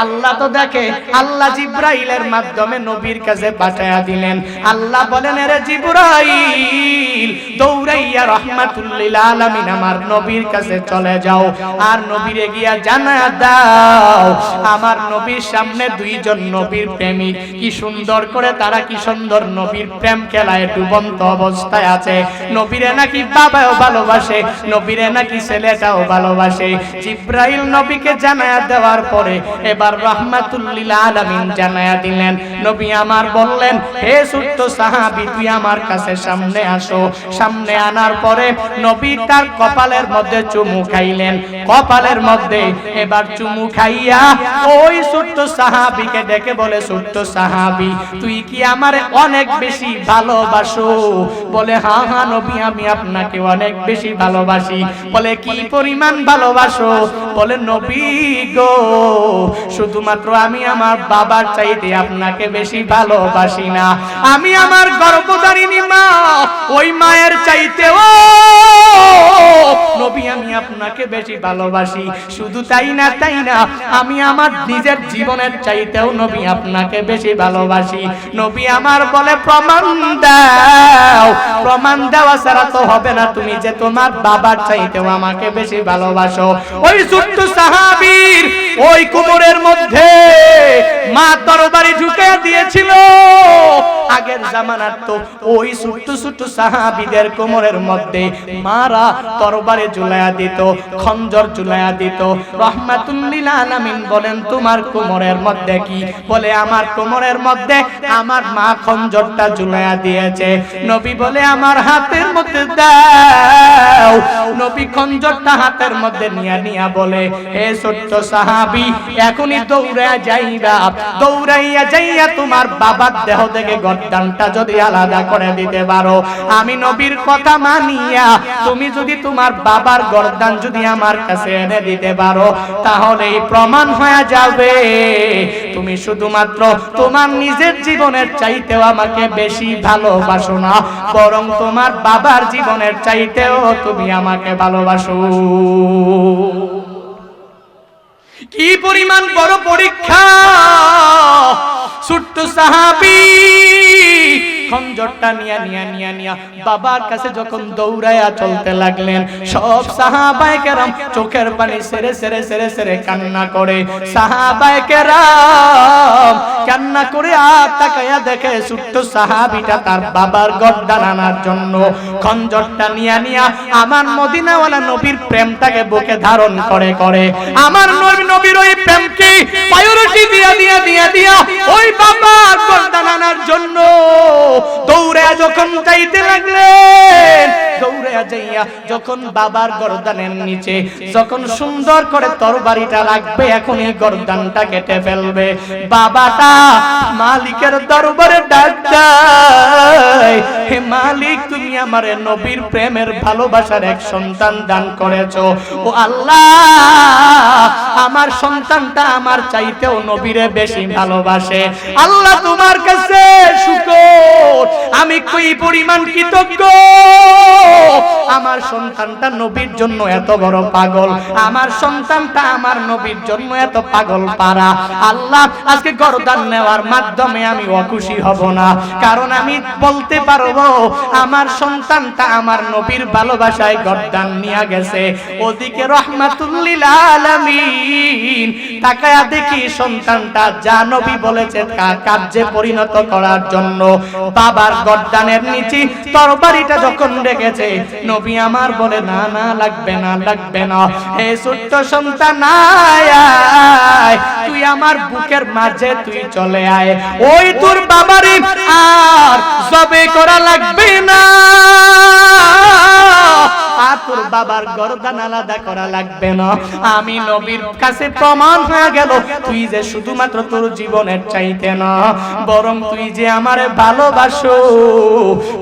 আল্লাহ তো দেখে। আল্লাহ জিব্রাইলের মাধ্যমে নবীর কাছে পাঠায়া দিলেন। আল্লাহ বলেন, আরে জিব্রাইল দৌড়াইয়া রাহমাতুল লিল আলামিন আমার নবীর কাছে চলে যাও, আর নবীরে গিয়া জানায়া দাও আমার নবীর সামনে দুইজন নবীর প্রেমিক কি সুন্দর করে তারা কি সুন্দর নবীর প্রেম খেলায় ডুবন্ত অবস্থায় আছে। নবীরে নাকি বাবাও ভালোবাসে, নবীরে নাকি ছেলেটাও ভালোবাসে। জিব্রাইল নবীকে জানায়া দেওয়ার পরে এবার রাহমাতুল লিল আলামিন জানায়া দিলেন। নবী আমার বললেন, হে ছোট্ট সাহাবী তুই আমার কাছে সামনে আসো। সামনে আনার পরে নবী তার কপালের মধ্যে চুমু খাইলেন। কপালের মধ্যে এবার চুমু খাইয়া ওই ছোট্ট সাহাবীকে ডেকে বলে, ছোট্ট সাহাবী তুই কি আমারে অনেক বেশি ভালোবাসো? বলে, হ্যাঁ হ্যাঁ নবী আমি আপনাকে অনেক বেশি ভালোবাসি। বলে, কি পরিমাণ ভালোবাসো? বলে, নবী গো শুধুমাত্র আমি আমার বাবার চাইতে আপনাকে বেশি ভালোবাসি না, আমি আমার গর্ভধারিণী মা ওই মায়ের চাইতেও নবী আমি আপনাকে বেশি ভালোবাসি। শুধু তাই না আমি আমার নিজের জীবনের চাইতেও নবী আপনাকে বেশি ভালোবাসি। নবী আমার বলে, প্রমাণ দাও। প্রমাণ দেওয়া ছাড়া তো হবে না, তুমি যে তোমার বাবার চাইতেও আমাকে বেশি ভালোবাসো। ওই ছোট্ট সাহাবীর ওই কোমরের মধ্যে মা তরবারি ঢুকে দিয়েছিল। আগের জামানার তো ওই ছোট্ট ছোট্ট সাহাবীদের কোমরের মধ্যে মারা তরবারি ঝুলাইয়া দিত, খঞ্জর ঝুলাইয়া দিত। রাহমাতুল লিল আলামিন বলেন, তোমার কোমরের মধ্যে কি? বলে, আমার কোমরের মধ্যে আমার মা খঞ্জরটা ঝুলাইয়া দিয়েছে। নবী বলে, আমার হাতের মধ্যে দাও। নবী খঞ্জরটা হাতের মধ্যে নিয়া বলে, হে ছোট্ট সাহাবী এখনই দৌড়াইয়া যাইবা, দৌড়াইয়া যাইয়া তোমার বাবার দেহ থেকে গর্দানটা যদি আলাদা করে দিতে পারো, আমি নবীর কথা মানিয়া তুমি যদি তোমার বাবার গর্দান যদি আমার কাছে এনে দিতে পারো, তাহলে প্রমাণ হয়ে যাবে তুমি শুধুমাত্র তোমার নিজের জীবনের চাইতেও আমাকে বেশি ভালোবাসো না, বরং তোমার বাবার জীবনের চাইতেও তুমি আমাকে ভালোবাসো। কি পরিমাণ বড় পরীক্ষা! ছোট্ট সাহাবী খঞ্জরটা নিয়া বাবার কাছে যখন দৌড়ায়া চলতে লাগলেন, সব সাহাবায়ে কেরাম চোখের পানি সেরে সেরে সেরে সেরে কান্না করে। সাহাবায়ে কেরাম কান্না করে আর তাকায়া দেখে ছোট্ট সাহাবীটা তার বাবার গর্দান আনার জন্য খঞ্জরটা নিয়া আমার মদিনাওয়ালা নবীর প্রেমটাকে বুকে ধারণ করে আমার নবীর ওই প্রেমকে প্রায়োরিটি দিয়া ওই বাবার গর্দান আনার জন্য দৌড়ে যখন যাইতে লাগলেন, দৌড়ে যাইয়া যখন বাবার গর্দানের নিচে যখন সুন্দর করে তরবারিটা লাগবে, এখন এই গর্দানটা কেটে ফেলবে, বাবাটা মালিকের দরবারে ডাক দেয়, হে মালিক তুমি আমারে নবীর প্রেমের ভালোবাসার এক সন্তান দান করেছো। ও আল্লাহ আমার সন্তানটা আমার চাইতেও নবীরে বেশি ভালোবাসে। আল্লাহ তোমার কাছে শুকর, আমি কই পরিমাণ কৃতজ্ঞ। আমার সন্তানটা নবীর জন্য এত বড় পাগল, আমার সন্তানটা আমার নবীর জন্য এত পাগল পারা। আল্লাহ আজকে গর্দান নেওয়ার মাধ্যমে আমি অখুশি হব না, কারণ আমি বলতে পারবো আমার সন্তানটা আমার নবীর ভালোবাসায় গর্দান নিয়ে গেছে। ওদিকে রাহমাতুল লিল আলামিন তাকায়া দেখি সন্তানটা যা নবী বলেছে কার্যে পরিণত করার জন্য বাবার গর্দানের নিচে তরবারিটা যখন রেখেছে, নবী আমার বলে, না না লাগবে না, হে ছোট্ট সন্তান আয়, তুই আমার বুকের মাঝে তুই চলে আয়, ওই তোর বাবারই আর জবে করা লাগবে না, আর তোর বাবার গর্দান আলাদা করা লাগবে না। আমি নবীর কাছে প্রমাণ হয়ে গেল তুই যে শুধুমাত্র তোর জীবনের চাইতে না, বরং তুই যে আমারে ভালোবাসো,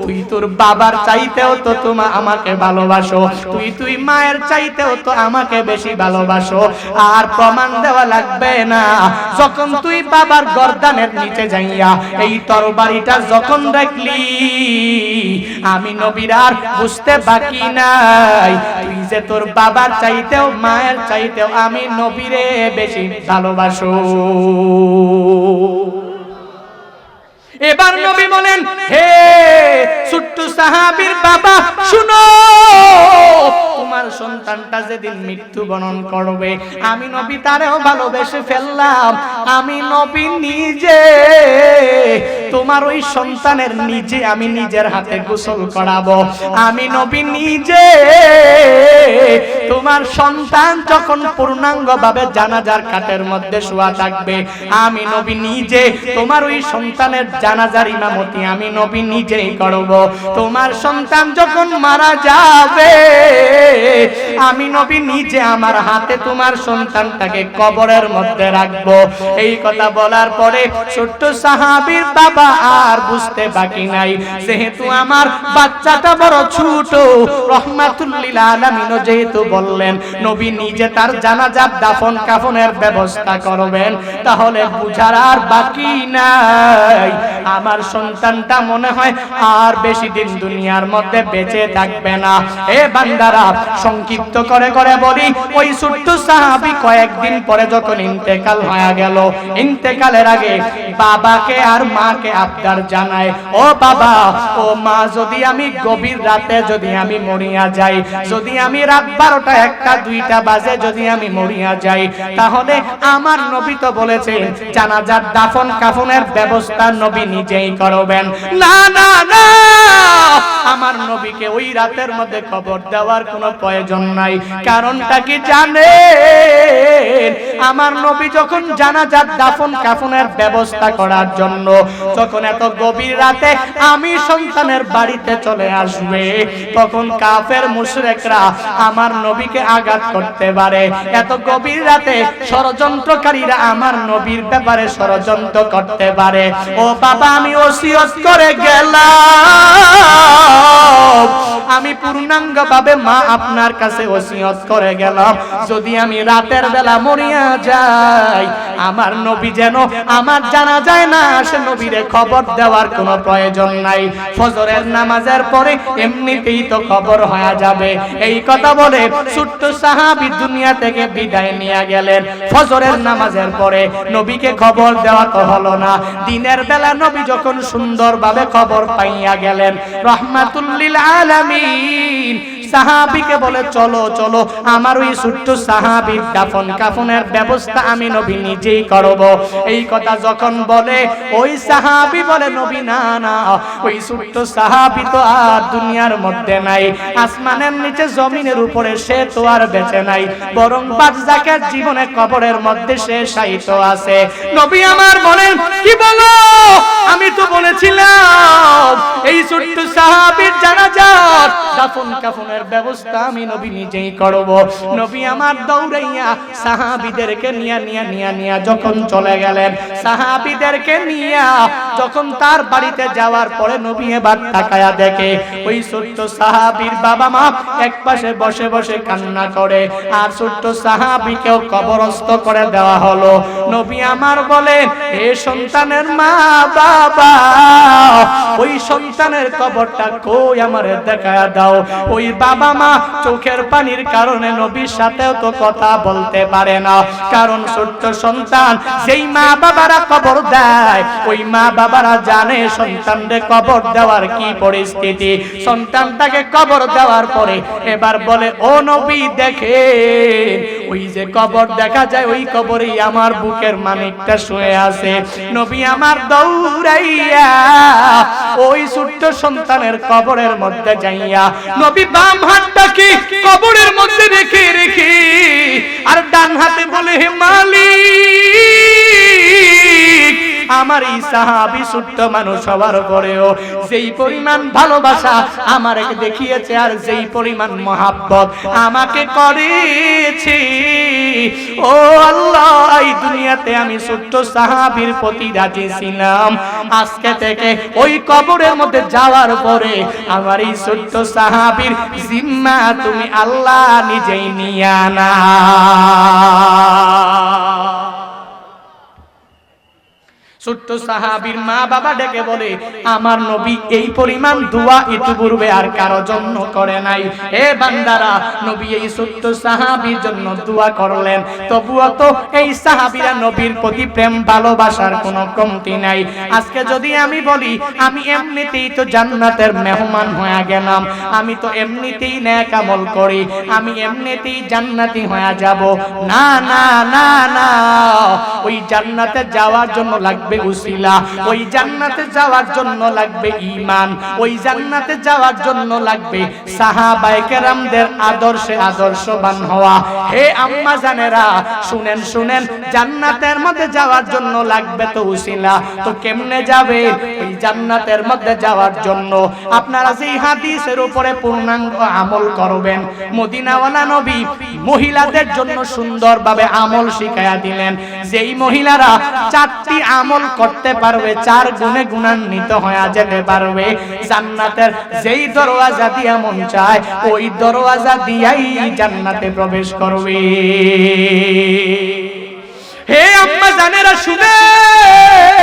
তুই তোর বাবার চাইতেও তো তুমি আমাকে ভালোবাসো, তুই মায়ের চাইতেও তো আমাকে বেশি ভালোবাসো। আর প্রমাণ দেওয়া লাগবে না, যখন তুই বাবার গর্দানের নিচে যাইয়া এই তরবারিটা যখন রাখলি, আমি নবীর আর বুঝতে বাকি না নাই, তুই যে তোর বাবার চাইতেও মায়ের চাইতেও আমি নবীরে বেশি ভালোবাসো। এবার নবী বলেন, হে ছোট্ট সাহাবীর বাবা শুনো, তোমার সন্তানটা যেদিন মৃত্যুবরণ করবে আমি নবী তারেও ভালোবেসে ফেললাম। আমি নবী নিজে তোমার ওই সন্তানের নিজে আমি নিজের হাতে গোসল করাবো। আমি নবী নিজে তোমার সন্তান যখন পূর্ণাঙ্গভাবে জানাজার খাটের মধ্যে শোয়া থাকবে আমি নবী নিজে তোমার ওই সন্তানের জানাজার ইমামতি আমি নবী নিজেই করব। তোমার সন্তান যখন মারা যাবে আমি নবী নিজে আমার হাতে তোমার সন্তানটাকে কবরের মধ্যে রাখবো। এই কথা বলার পরে ছোট্ট সাহাবীর বাবা আর বুঝতে বাকি নাই, যেহেতু আমার বাচ্চাটা বড় ছোট, রহমাতুল লিল আলামিন যেহেতু বললেন নবী নিজে তার জানাজার দাফন কাফনের ব্যবস্থা করবেন, তাহলে বুঝার আর বাকি নাই আমার সন্তানটা মনে হয় আর বেশি দিন দুনিয়ার মধ্যে বেঁচে থাকবে না। এ বান্দারা, সংক্ষিপ্ত করে করে বলি, ওই ছোট্ট সাহাবী কয়েকদিন পরে যখন ইন্তেকাল হয়ে গেল, ইন্তেকালের আগে বাবাকে আর মাকে আবদার জানায়, ও বাবা ও মা, যদি আমি গভীর রাতে যদি আমি মরিয়া যাই, যদি আমি রাত 12টা 1টা 2টা বাজে যদি আমি মরিয়া যাই, তাহলে আমার নবী তো বলেছেন জানাজার দাফন কাফনের ব্যবস্থা নবী নিজেই করবেন। না না না, আমার নবীকে ওই রাতের মধ্যে কবর দেওয়ার কোনো প্রয়োজন নাই। কারণটা কি জানেন? আমার নবী যখন জানাজার দাফন কাফনের ব্যবস্থা করার জন্য যখন এত গভীর রাতে আমি সন্তানের বাড়িতে চলে আসবে, তখন কাফের মুশরিকরা আমার নবীকে আঘাত করতে পারে। এত গভীর রাতে ষড়যন্ত্রকারীরা আমার নবীর ব্যাপারে ষড়যন্ত্র করতে পারে। ও বাবা, আমি ওসিয়ত করে গেলাম, আমি পূর্ণাঙ্গভাবে মা আপনার কাছে ওসিয়ত করে গেলাম, যদি আমি রাতের বেলা মরিয়া যাই আমার নবী যেন আমার জানাজায় না আসে, নবীরে খবর দেওয়ার কোনো প্রয়োজন নাই। ফজরের নামাজের পরে এমনিতেই তো খবর হয়ে যাবে। এই কথা বলে ছোট্ট সাহাবী দুনিয়া থেকে বিদায় নিয়ে গেলেন। ফজরের নামাজের পরে নবীকে খবর দেওয়া তো হলো না। দিনের বেলা নবী যখন সুন্দরভাবে খবর পাইয়া গেলেন, রহমাতুল লিল আলামিন সাহাবীকে বলে, চলো চলো, আমার ওই ছোট্ট সাহাবীর দাফন কাফনের ব্যবস্থা আমি নবী নিজেই করব। এই কথা যখন বলে ওই সাহাবী বলে, নবী না না, ওই ছোট্ট সাহাবী তো আর দুনিয়ার মধ্যে নাই, আসমানের নিচে জমিনের উপরে সে তো আর বেঁচে নাই, বরং বারজাকের জীবনে কবরের মধ্যে সে শায়িত আছে। নবী আমার বলেন, কি বলো? আমি তো বলেছিলাম এই ছোট্ট সাহাবীর জানাজার দাফন কাফনের ব্যবস্থা আমি নবী নিজেই করব। নবী আমার দৌড়াইয়া সাহাবীদেরকে নিয়া যখন চলে গেলেন, সাহাবীদেরকে নিয়া যখন তার বাড়িতে যাওয়ার পরে নবী এবার তাকায়া দেখে ওই ছোট্ট সাহাবীর বাবা মা একপাশে বসে বসে কান্না করে, আর ছোট্ট সাহাবীকেও কবরস্থ করে দেওয়া হলো। নবী আমার বলেন, হে সন্তানের মা বাবা, ওই সন্তানের কবরটা কই আমারে দেখায়া দাও। ওই বাবা মা চোখের পানির কারণে নবীর সাথেও তো কথা বলতে পারে না, কারণ ছোট্ট সন্তান যেই মা বাবারা কবর দেয় ওই মা বাবারা জানে সন্তানকে কবর দেওয়ার কি পরিস্থিতি। সন্তানটাকে কবর দেওয়ার পরে এবার বলে, ও নবী দেখেন, ওই যে কবর দেখা যায় ওই কবরেই আমার বুকের মানিকটা শুয়ে আছে। নবী আমার দৌড়াইয়া ওই ছোট্ট সন্তানের কবরের মধ্যে যাইয়া নবী বাম হাতটাকে কবরের মধ্যে রেখে রেখে আর ডান হাতে বলে, হে মালিক, আমার এই সাহাবী ছোট্ট মানুষ হওয়ার পরেও যেই পরিমাণ ভালোবাসা আমাকে দেখিয়েছে আর যেই পরিমাণ মহাব্বত আমাকে করেছে, ও আল্লাহ, এই দুনিয়াতে আমি ছোট্ট সাহাবীর প্রতি রাজি ছিলাম, আজকে থেকে ওই কবরের মধ্যে যাওয়ার পরে আমার এই ছোট্ট সাহাবীর জিম্মা তুমি আল্লাহ নিজেই নিয়া নাও। ছোট্ট সাহাবীর মা বাবা ডেকে বলে, আমার নবী এই পরিমাণ দোয়া ইতিপূর্বে আর কারো জন্য করে নাই। হে বান্দারা, নবী এই ছোট্ট সাহাবীর জন্য দোয়া করলেন, তবুও তো এই সাহাবীরা নবীর প্রতি প্রেম ভালোবাসার কোনো কমতি নাই। আজকে যদি আমি বলি আমি এমনিতেই তো জান্নাতের মেহমান হয়ে গেলাম, আমি তো এমনিতেই নেক আমল করি, আমি এমনিতেই জান্নাতি হয়ে যাব, না না না না, ওই জান্নাতে যাওয়ার জন্য লাগবে উসিলা, ওই জান্নাতে যাওয়ার জন্য লাগবে ঈমান, ওই জান্নাতে যাওয়ার জন্য লাগবে সাহাবায়ে কেরামদের আদর্শে আদর্শবান হওয়া। হে আম্মা জানেরা, শুনেন শুনেন, জান্নাতের মধ্যে যাওয়ার জন্য লাগবে তো উসিলা। তো কেমনে যাবে ওই জান্নাতের মধ্যে যাওয়ার জন্য? আপনারা যেই হাদিসের উপরে পূর্ণাঙ্গ আমল করবেন, মদিনাওয়ালা নবী মহিলাদের জন্য সুন্দরভাবে আমল শিখায়া দিলেন। যেই মহিলারা 4টি আমল করতে পারবে, 4 গুণে গুণান্বিত হয়ে যেতে পারবে, জান্নাতের যেই দরওয়াজা দিয়া মন চায় ওই দরওয়াজা দিয়াই জান্নাতে প্রবেশ করবে। হে আম্মা জানেরা, শুনেন,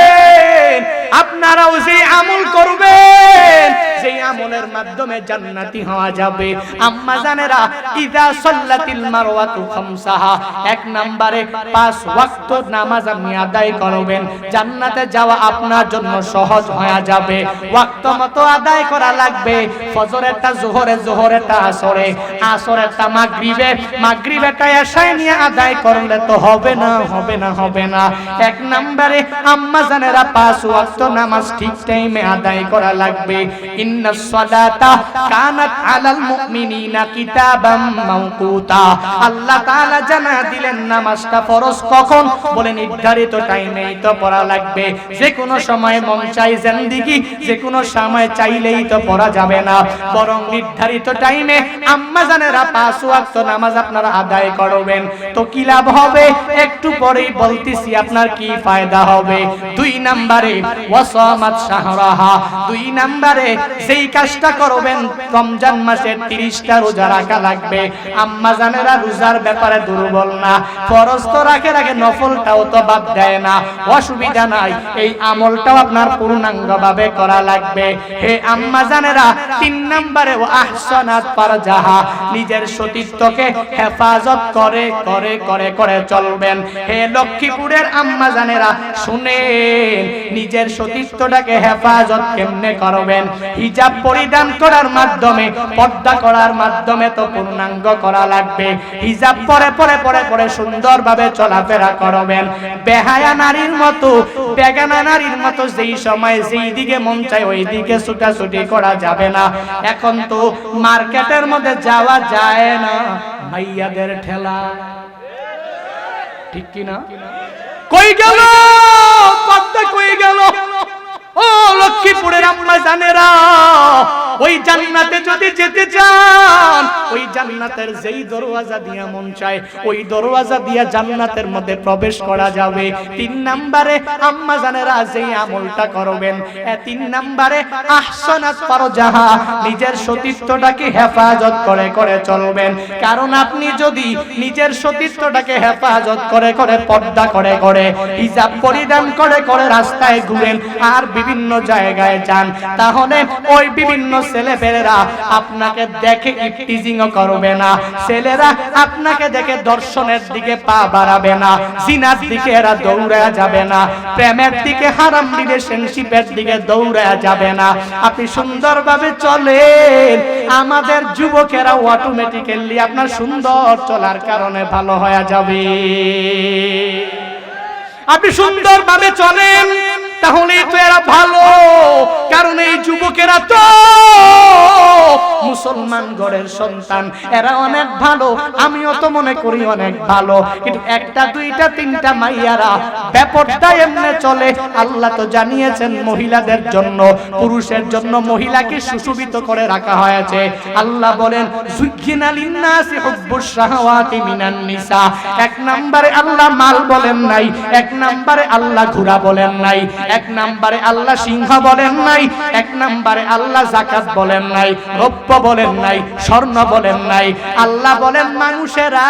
আপনারাও যে আমল করবেন, যেই আমলের মাধ্যমে জান্নাতি হওয়া যাবে। আম্মা জানেরা, ইযা সাল্লাতিল মারওয়াতু খামসাহা, 1 নম্বরে 5 ওয়াক্ত নামাজ আপনি আদায় করবেন, জান্নাতে যাওয়া আপনার জন্য সহজ হয়ে যাবে। ওয়াক্ত মতো আদায় করা লাগবে। ফজরেরটা যোহরে, যোহরেরটা আসরে, আসরেরটা মাগরিবে, মাগরিবেরটা এশায় নিয়ে আদায় করলে তো হবে না, হবে না, হবে না। 1 নম্বরে আম্মা জানেরা 5 ওয়াক্ত নামাজ ঠিক টাইমে আদায় করা লাগবে। ইন্নাস সালাতা কানাত আলাল মুমিনিনা কিতাবাম মাওকুতা, আল্লাহ তাআলা জানা দিলেন নামাজটা ফরজ কখন, বলে নির্ধারিত টাইমেই তো পড়া লাগবে। যে কোনো সময় মন চাই জিন্দেগি, যে কোনো সময় চাইলেই তো পড়া যাবে না, বরং নির্ধারিত টাইমে আম্মা জানেরা 5 ওয়াক্ত নামাজ আপনারা আদায় করবেন। তো কি লাভ হবে একটু পরেই বলতেছি, আপনার কি ফায়দা হবে। 2 নম্বরে ওয়াসামাত শাহরাহা, 2 নম্বরে যেই কাজটা করবেন, রমজান মাসে 30টা রোজা রাখা লাগবে। আম্মা জানেরা রোজার ব্যাপারে দুর্বল না, ফরজ তো রাখে রাখে, নফলটাও তো বাদ দেয় না, অসুবিধা নাই, এই আমলটাও আপনার পূর্ণাঙ্গভাবে করা লাগবে। হে আম্মা জানেরা, 3 নম্বরে ও আহসানাত ফারজাহা, নিজের সতীত্বকে হেফাজত করে করে করে করে চলবেন। হে লক্ষ্মীপুরের আম্মা জানেরা, শুনেন, নিজের সতীত্বটাকে হেফাজত কেমনে করবেন? হিজাব পরিধান করার মাধ্যমে, পর্দা করার মাধ্যমে তো পূর্ণাঙ্গ করা লাগবে। হিজাব পরে পরে পরে পরে সুন্দরভাবে চলাফেরা করবেন। বেহায়া নারীর মতো, বেগানা নারীর মতো যেই সময় যেই দিকে মন চায় ওই দিকে ছুটাছুটি করা যাবে না। এখন তো মার্কেটের মধ্যে যাওয়া যায় না মাইয়াদের ঠেলা, ঠিক কি না? কই গেল পর্দা, কই গেল? ও লক্ষ্মীপুরের আম্মা জানেরা, ওই জান্নাতে যদি যেতে চান, ওই জান্নাতের যেই দরওয়াজা দিয়া মন চায় ওই দরওয়াজা দিয়া জান্নাতের মধ্যে প্রবেশ করা যাবে। 3 নম্বরে আম্মা জানেরা যেই আমলটা করবেন, 3 নম্বরে আহসানাত ফারজাহা, নিজের সতীত্বটাকে হেফাজত করে করে চলবেন। কারণ আপনি যদি নিজের সতীত্বটাকে হেফাজত করে করে, পর্দা করে করে, হিজাব পরিধান করে করে রাস্তায় ঘুরেন আর বিভিন্ন জায়গায় যান, তাহলে ওই বিভিন্ন ছেলেপেলেরা আপনাকে দেখে ইফটিজিংও করবে না, ছেলেরা আপনাকে দেখে দর্শনের দিকে পা বাড়াবে না, জিনার দিকে এরা দৌড়া যাবে না, প্রেমের দিকে, হারাম রিলেশনশিপের দিকে দৌড়া যাবে না। আপনি সুন্দরভাবে চলেন, আমাদের যুবকেরা অটোমেটিক্যালি আপনার সুন্দর চলার কারণে ভালো হয়ে যাবে। আপনি সুন্দরভাবে চলেন, তাহলে তো এরা ভালো। কারণ এই যুবকেরা তো মুসলমান ঘরের সন্তান, এরা অনেক ভালো, আমিও তো মনে করি অনেক ভালো। কিন্তু 1টা 2টা 3টা মাইয়ারা বেপরদায় এমনে চলে। আল্লাহ তো জানিয়েছেন মহিলাদের জন্য, পুরুষের জন্য মহিলাকে সুশোভিত করে রাখা হয়েছে। আল্লাহ বলেন যুজ্জিনা লিন্নাসি হুব্বুশ শাহাওয়াতি মিনান নিসা। 1 নম্বরে আল্লাহ মাল বলেন নাই, 1 নম্বরে আল্লাহ ঘোড়া বলেন নাই, 1 নম্বরে আল্লাহ সিংহ বলেন নাই, নাই। এক নম্বরে আল্লাহ যাকাত বলেন নাই, রৌপ্য বলেন নাই, স্বর্ণ বলেন নাই। আল্লাহ বলেন মানুষেরা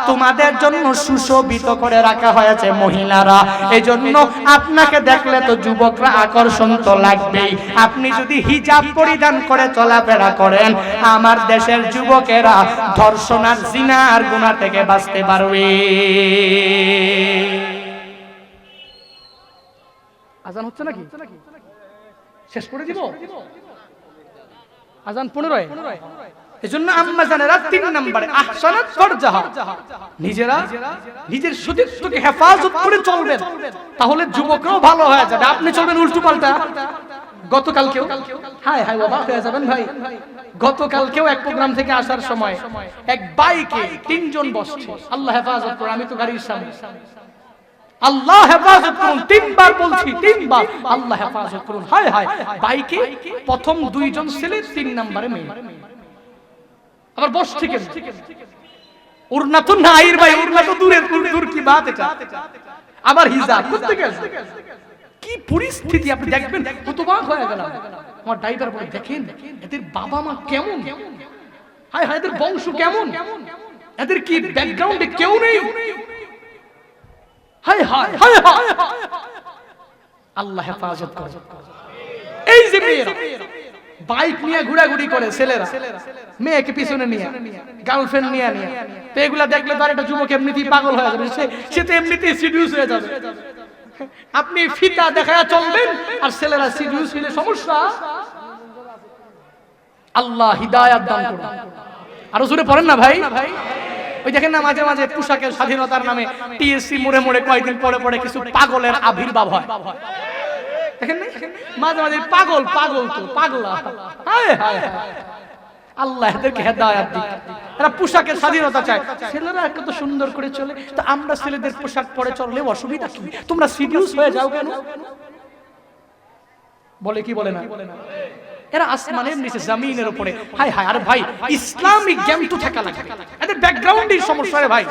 তোমাদের জন্য সুশোভিত করে রাখা হয়েছে মহিলারা। এজন্য আপনাকে দেখলে তো যুবকরা আকর্ষণ তো লাগবেই। আপনি যদি হিজাব পরিধান করে চলাফেরা করেন, আমার দেশের যুবকেরা ধর্ষণ আর জিনার গুনাহ থেকে বাঁচতে পারবে। আজান হচ্ছে নাকি? শেষ করে দিব? আজান 15। এজন্য আম্মা জানেরা 3 নম্বরে আহসানাত ফারজাহা, নিজেরা নিজের সতীত্বকে হেফাজত করে চলবেন, তাহলে যুবকরাও ভালো হয়ে যাবে। আপনি চলবেন উল্টো পাল্টা। গতকালকেও হায় হায় অবাক হয়ে যাবেন ভাই, গতকালকেও এক প্রোগ্রাম থেকে আসার সময় এক বাইকে 3 জন বসছে। আল্লাহ হেফাজত করে, আমি তো গাড়ির সামনে। আল্লাহ হেফাজত করুন, 3 বার বলছি, 3 বার আল্লাহ হেফাজত করুন। হায় হায়, বাইকে প্রথম 2 জন ছেলে, 3 নম্বরে মেয়ে। আবার বস ঠিক আছে, উড়না তো নাই ভাই, উড়না তো দূরের দূর, কি বাত এটা। আবার হিজাব করতে গেছে, কি পরিস্থিতি আপনি দেখবেন, হতবাক হয়ে গেল। আমার ড্রাইভার বলে দেখেন এদের বাবা মা কেমন, হায় হায় এদের বংশ কেমন, এদের কি ব্যাকগ্রাউন্ডে কেউ নেই। হায় হায় হায় হায়, আল্লাহ হেফাজত করে। এই যে মেয়েরা বাইক নিয়ে ঘোরাঘুরি করে, ছেলেরা মেয়েকে পিছনে নিয়ে, গার্লফ্রেন্ড নিয়ে, তো এগুলা দেখলে তার একটা যুবক এমনিতেই পাগল হয়ে যাবে, সে তো এমনিতেই সিডিউস হয়ে যাবে। আপনি ফিতা দেখায় চলবেন আর ছেলেরা সিডিউস হলে সমস্যা। আল্লাহ হিদায়াত দান করুন। আরো জোরে পড়েন না ভাই। ওই দেখেন না মাঝে মাঝে পোশাকের স্বাধীনতার নামে টিএসসি মোড়ে মোড়ে কয়েকদিন পরে পরে কিছু পাগলের আবির্ভাব হয়, দেখেন না মাঝে মাঝে। পাগল পাগল তো পাগলা, হায় হায় হায়, আল্লাহ এদেরকে হেদায়াত দিক। এরা পোশাকের স্বাধীনতা চায়, ছেলেরা কত সুন্দর করে চলে, তো আমরা ছেলেদের পোশাক পরে চললে অসুবিধা কি? তোমরা সিডিউস হয়ে যাও কেন? বলে কি বলে না? এরা আসমানের নিচে জমিনের উপরে, হায় হায়। আরে ভাই ইসলামিক জ্ঞান তো থাকা লাগবে, এদের ব্যাকগ্রাউন্ডের সমস্যা রে ভাই।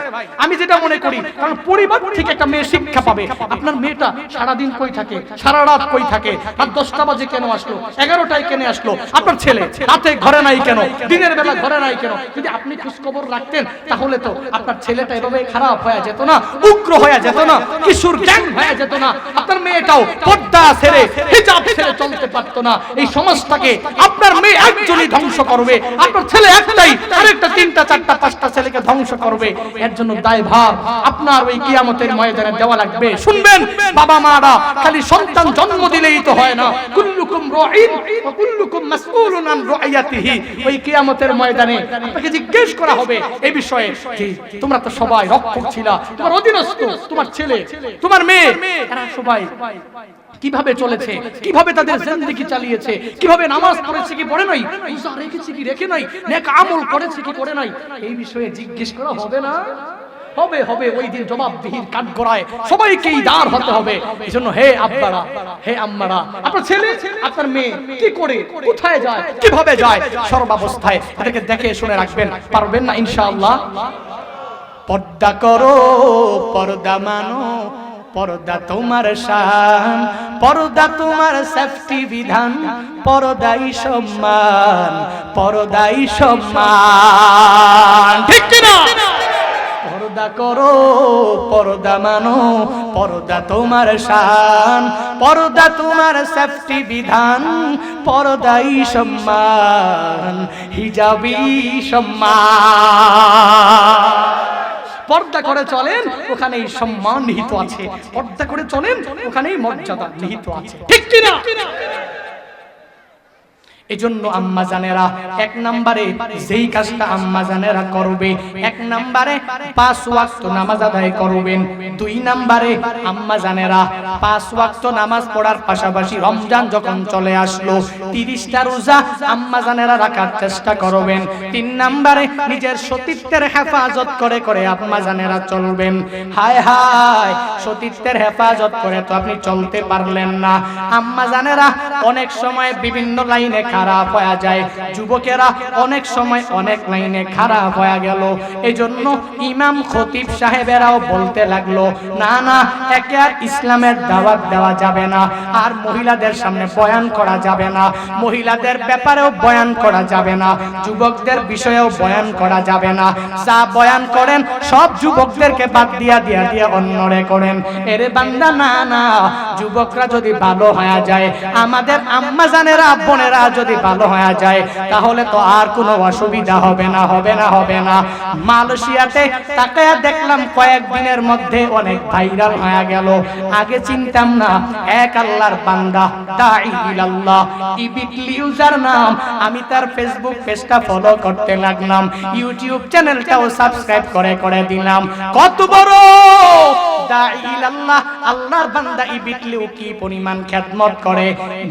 আমি যেটা মনে করি, কারণ পরিবার থেকে একটা মেয়ে শিক্ষা পাবে। আপনার মেয়েটা সারা দিন কই থাকে, সারা রাত কই থাকে, রাত 10টা বাজে কেন আসলো, 11টায় কেন আসলো? আপনার ছেলে রাতে ঘরে নাই কেন, দিনের বেলা ঘরে নাই কেন? যদি আপনি খোঁজ খবর রাখতেন, তাহলে তো আপনার ছেলেটা এভাবে খারাপ হয়ে যেত না, উগ্র হয়ে যেত না, কিশোর গ্যাং হয়ে যেত না। আপনার মেয়েটাও পর্দা ছেড়ে, হিজাব ছেড়ে চলতে পারতো না। এই সমাজটাকে আপনার মেয়ে একজনই ধ্বংস করবে, আপনার ছেলে একটাই আরেকটা 3টা 4টা 5টা ছেলেকে ধ্বংস করবে। এর জন্য দায়ভার আপনার ওই কিয়ামতের ময়দানে দেওয়া লাগবে। শুনবেন বাবা মারা খালি সন্তান জন্ম দিলেই তো হয় না, কুল্লুকুম রাঈন ওয়া কুল্লুকুম মাসউলুন আন রাইয়াতিহি। ওই কিয়ামতের ময়দানে আপনাকে জিজ্ঞেস করা হবে এই বিষয়ে, যে তোমরা তো সবাই রক্ষক ছিলা, তোমার অধীনস্থ তোমার ছেলে তোমার মেয়ে, এরা সবাই কিভাবে চলেছে, কিভাবে তাদের জিন্দেগি চালিয়েছে, কিভাবে নামাজ পড়েছে কি পড়ে নাই, রোজা রেখেছে কি রেখে নাই, নেক আমল করেছে কি করে নাই, এই বিষয়ে জিজ্ঞেস করা হবে না? হবে হবে। ওই দিন জবাবদিহির কাঠগড়ায় সবাইকেই দাঁড় হতে হবে। এজন্য হে আব্বারা, হে আম্মারা, আপনার ছেলে আপনার মেয়ে কি করে, কোথায় যায়, কিভাবে যায়, সর্বাবস্থায় এটাকে দেখে শুনে রাখবেন। পারবেন না ইনশাআল্লাহ? পর্দা করো, পর্দা মানো, পর্দা তোমার শান, পর্দা তোমার সেফটি বিধান, পর্দাই সম্মান, পর্দাই সম্মান, ঠিক কি না? পর্দা করো, পর্দা মানো, পর্দা তোমার শান, পর্দা তোমার সেফটি বিধান, পর্দাই সম্মান, হিজাবি সম্মান। পর্দা করে চলেন, ওখানেই সম্মান নিহিত আছে। পর্দা করে চলেন, ওখানেই মর্যাদা নিহিত আছে, ঠিক কি না? এজন্য আম্মা জানেরা 1 নম্বরে যেই কাজটা আম্মা জানেরা করবে, 1 নম্বরে 5 ওয়াক্ত নামাজ আদায় করবেন। 2 নম্বরে আম্মা জানেরা 5 ওয়াক্ত নামাজ পড়ার পাশাপাশি রমজান যখন চলে আসলো 30টা রোজা আম্মা জানেরা রাখার চেষ্টা করবেন। 3 নম্বরে নিজের সতীত্বের হেফাজত করে করে আম্মা জানেরা চলবেন। হায় হায়, সতীত্বের হেফাজত করে তো আপনি চলতে পারলেন না। আম্মা জানেরা অনেক সময় বিভিন্ন লাইনে খারাপ হয়ে যায়, যুবকেরা অনেক সময় অনেক লাইনে খারাপ হয়ে গেল। এজন্য ইমাম খতিব সাহেবেরাও বলতে লাগলো, না না, একে আর ইসলামের দাওয়াত দেওয়া যাবে না, আর মহিলাদের সামনে বয়ান করা যাবে না, মহিলাদের ব্যাপারেও বয়ান করা যাবে না, যুবকদের বিষয়েও বয়ান করা যাবে না, যা বয়ান করেন সব যুবকদেরকে বাদ দিয়া দিয়া দিয়া অন্যরে করেন। এরে বান্দা, না না, যুবকরা যদি ভালো হয়ে যায়, আমাদের আম্মা জানেরা বোনেরা যদি ভালো হয়ে যায়, তাহলে তো আর কোনো অসুবিধা হবে না, হবে না, হবে না। মালয়েশিয়াতে তাকায়া দেখলাম কয়েকদিনের মধ্যে অনেক ভাইরাল হয়ে গেল। আগে চিনতাম না, এক আল্লাহর বান্দা দাঈ ইলাল্লাহ, ইবিটলি ইউজার নাম। আমি তার ফেসবুক পেজটা ফলো করতে লাগলাম, ইউটিউব চ্যানেলটাও সাবস্ক্রাইব করে করে দিলাম। কত বড় দাঈ ইলাল্লাহ, আল্লাহর বান্দা ইবিটলিও কি পরিমাণ খেদমত করে।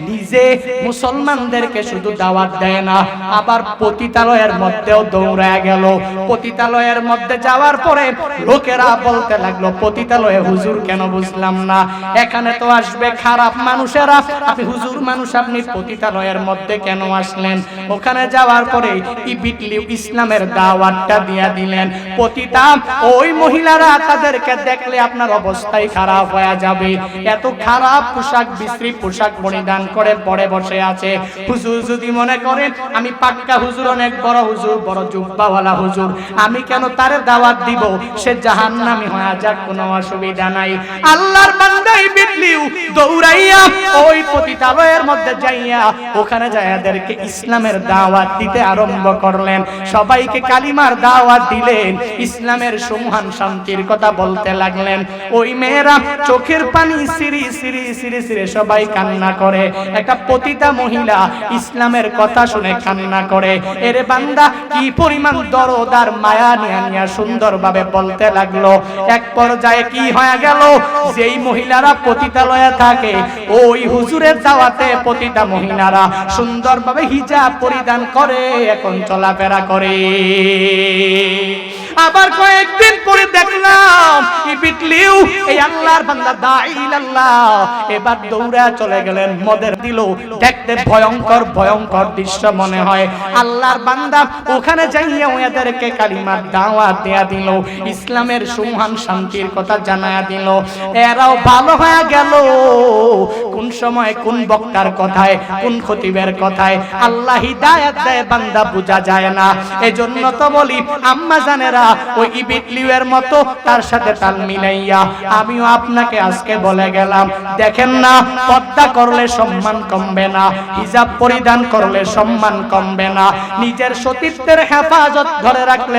নিজে মুসলমানদেরকে শুধু দাওয়াত দেয় না, আবার পতিতালয়ের মধ্যেও দৌড়ায় গেল। পতিতালয়ের মধ্যে যাওয়ার পরে লোকেরা বলতে লাগলো, পতিতালয়ে হুজুর কেন বুঝলাম না, এখানে তো আসবে খারাপ মানুষেরা, আপনি হুজুর মানুষ, আপনি পতিতালয়ের মধ্যে কেন আসলেন? ওখানে যাওয়ার পরে ইবিটলি ইসলামের দাওয়াতটা দিয়া দিলেন। পতিতা ওই মহিলারা তাদেরকে দেখলে আপনার অবস্থাই খারাপ হয়ে যাবে। এত খারাপ পোশাক, বিশ্রী পোশাক পরিধান করে পরে বসে আছে। হুজুর যদি মনে করেন আমি পাক্কা হুজুর, অনেক বড় হুজুর, বড় জুব্বাওয়ালা হুজুর, আমি কেন তারে দাওয়াত দিব? সে জাহান্নামী হয়ে যাক, কোনো অসুবিধা নাই। আল্লাহর বান্দা ইবিটলিও দৌড়াইয়া ওই পতিতালয়ের মধ্যে যাইয়া ওখানে যায়াদেরকে ইসলামের দাওয়াত দিতে আরম্ভ করলেন। সবাইকে কালিমার দাওয়াত দিলেন, ইসলামের সুমহান শান্তির কথা বলতে লাগলেন। ওই মেয়েরা চোখের পানি সিরি সিরি সিরি সিরি সবাই কান্না করে। একটা পতিতা মহিলা ইসলামের কথা শুনে কান্না করে। এরে বান্দা, কি পরিমাণ দরদ আর মায়া নিয়ে নিয়ে সুন্দরভাবে বলতে লাগলো। এক পর্যায়ে কি হয়ে গেল, যেই মহিলারা পতিতালয়ে থাকে, ওই হুজুরের দাওয়াতে পতিতা মহিলারা সুন্দরভাবে হিজাব পরিধান করে এখন চলাফেরা করে। আবার কয়েকদিন পরে দেখলাম ইবিটলিও এই আল্লাহর বান্দা দাঈ ইলাল্লাহ এবার দৌড়া চলে গেলেন মদের দিল। দেখতে ভয়ঙ্কর ভয়ঙ্কর দৃশ্য মনে হয়। আল্লাহর বান্দা ওখানে যাইয়া ওদেরকে কালিমার দাওয়াত দেয়া দিল, ইসলামের সুমহান শান্তির কথা জানায়া দিল। এরাও ভালো হয়ে গেল। কোন সময় কোন বক্তার কথায়, কোন খতিবের কথায় আল্লাহ হিদায়াত দেয় বান্দা বোঝা যায় না। এজন্য তো বলি আম্মা জানেরা, ওই ইবিটলিওর মতো তার সাথে তাল মিলাইয়া আমিও আপনাকে আজকে বলে গেলাম, দেখেন না, পর্দা করলে সম্মান কমবে না, হিজাব পরিধান করলে সম্মান কমবে না, নিজের সতীত্বের হেফাজত ধরে রাখলে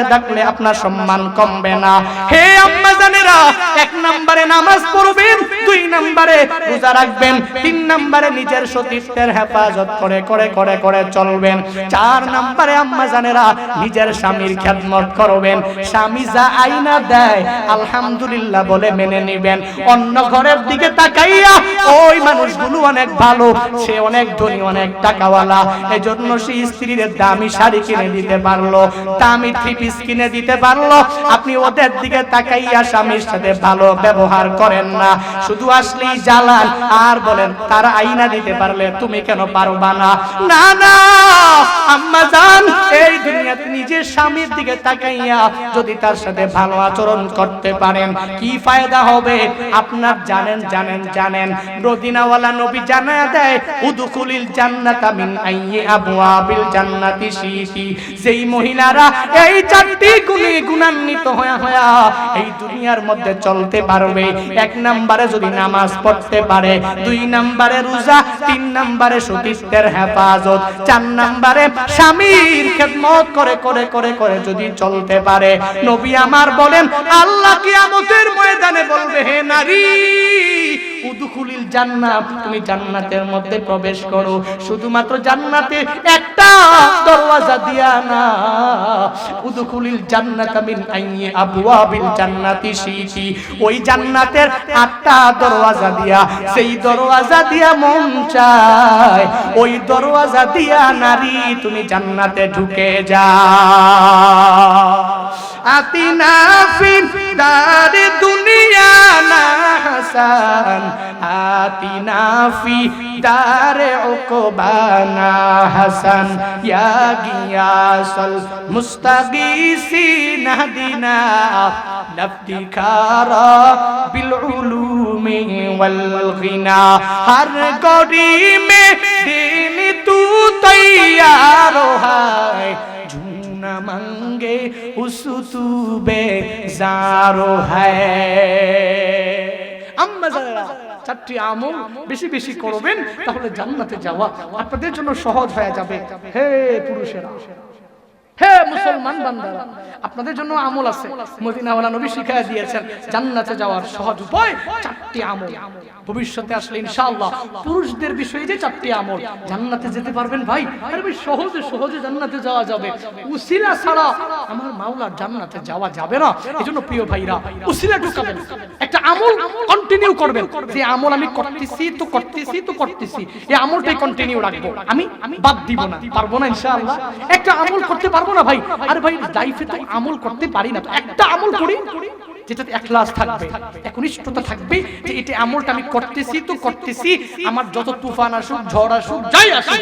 আপনার সম্মান কমবে না। হে আম্মা জানেরা, 1 নম্বরে নামাজ পড়বেন, 2 নম্বরে রোজা রাখবেন, 3 নম্বরে নিজের সতীত্বের হেফাজত করে করে করে করে চলবেন, 4 নম্বরে আম্মা জানেরা নিজের স্বামীর খেদমত করবেন। স্বামী যা আইনা দেয় আলহামদুলিল্লাহ বলে মেনে নেবেন। অন্য ঘরের দিকে তাকাইয়া ওই মানুষগুলো অনেক ভালো, সে অনেক ধনী, অনেক টাকাওয়ালা, এজন্য সে স্ত্রীর দামি শাড়ি কিনে দিতে পারলো, দামি 3 পিস কিনে দিতে পারলো। আপনি ওদের দিকে তাকাইয়া স্বামীর সাথে ভালো ব্যবহার করেন না, শুধু আসলেই জ্বালান আর বলেন তারা আইনা দিতে পারলে তুমি কেন পারবা না? না না আম্মা জান, এই দুনিয়াতে নিজের স্বামীর দিকে তাকাইয়া যদি তার সাথে ভালো আচরণ করতে পারেন কি ফায়দা হবে আপনার? জানেন জানেন জানেন, মদিনাওয়ালা নবী জানায়া দেয়, উদখুলিল জান্নাতা মিন আইয়ি আবওয়াবিল জান্নাতি শিতি। যেই মহিলারা এই 4টি গুণে গুণান্বিত হয়ে হয়ে এই দুনিয়ার মধ্যে চলতে পারবে, 1 নম্বরে যদি নামাজ পড়তে পারে, 2 নম্বরে রোজা, 3 নম্বরে সতীত্বের হেফাজত, 4 নম্বরে স্বামীর খেদমত করে করে করে করে যদি চলতে পারে, নবী আমার বলেন আল্লাহ কিয়ামতের ময়দানে বলবে, হে নারী উদখুলিল জান্নাত, তুমি জান্নাতের মধ্যে প্রবেশ করো। শুধুমাত্র জান্নাতে একটা দরওয়াজা দিয়া না, উদখুলিল জান্নাতা মিন আইয়ি আবওয়াবিল জান্নাতি শিতি। ওই জান্নাতের 8টা দরওয়াজা দিয়া, সেই দরওয়াজা দিয়া মন চায় ওই দরওয়াজা দিয়া নারী তুমি জান্নাতে ঢুকে যাও। আতিনা ফিদ দারে দুনিয়া না হাসান, আতিনা ফি দারে উকবানা হাসান ইয়া গিয়াসাল মুস্তাগীসিন হাদিনা নাফতিকারা বিল উলুমি ওয়াল গিনা হর গড়ি মে দিন তু তৈয়ার হয় ঝুনা মাঙ্গে উস তু বেজারো হয়। আম্মা যারা চারটি আমল বেশি বেশি করবেন তাহলে জান্নাতে যাওয়া আপনাদের জন্য সহজ হয়ে যাবে। হে পুরুষেরা, হে মুসলমান বান্দারা, আপনাদের জন্য আমল আছে মদিনাওয়ালা নবী শিখায়া দিয়েছেন জান্নাতে যাওয়ার সহজ উপায় চারটি আমল। ভবিষ্যতে আসলে ইনশাআল্লাহ পুরুষদের বিষয়ে যে চারটি আমল জান্নাতে যেতে পারবেন ভাই। আরে ভাই সহজে সহজে জান্নাতে যাওয়া যাবে, উসিলা ছাড়া আমার মাওলার জান্নাতে যাওয়া যাবে না। এজন্য প্রিয় ভাইরা উসিলা ঢুকাবেন, একটা আমল কন্টিনিউ করবেন। যে আমল আমি করতেছি তো করতেছি তো করতেছি, এই আমলটাই কন্টিনিউ রাখবো, আমি বাদ দিব না। পারবো না ইনশাআল্লাহ? একটা আমল করতে পারবো না ভাই? আরে ভাই লাইফে তো আমল করতে পারি না, তো একটা আমল করি যেটাতে ইখলাস থাকবে, একনিষ্ঠতা থাকবে, যে এটা আমলটা আমি করতেছি তো করতেছি, আমার যত তুফান আসুক ঝড় আসুক যাই আসুক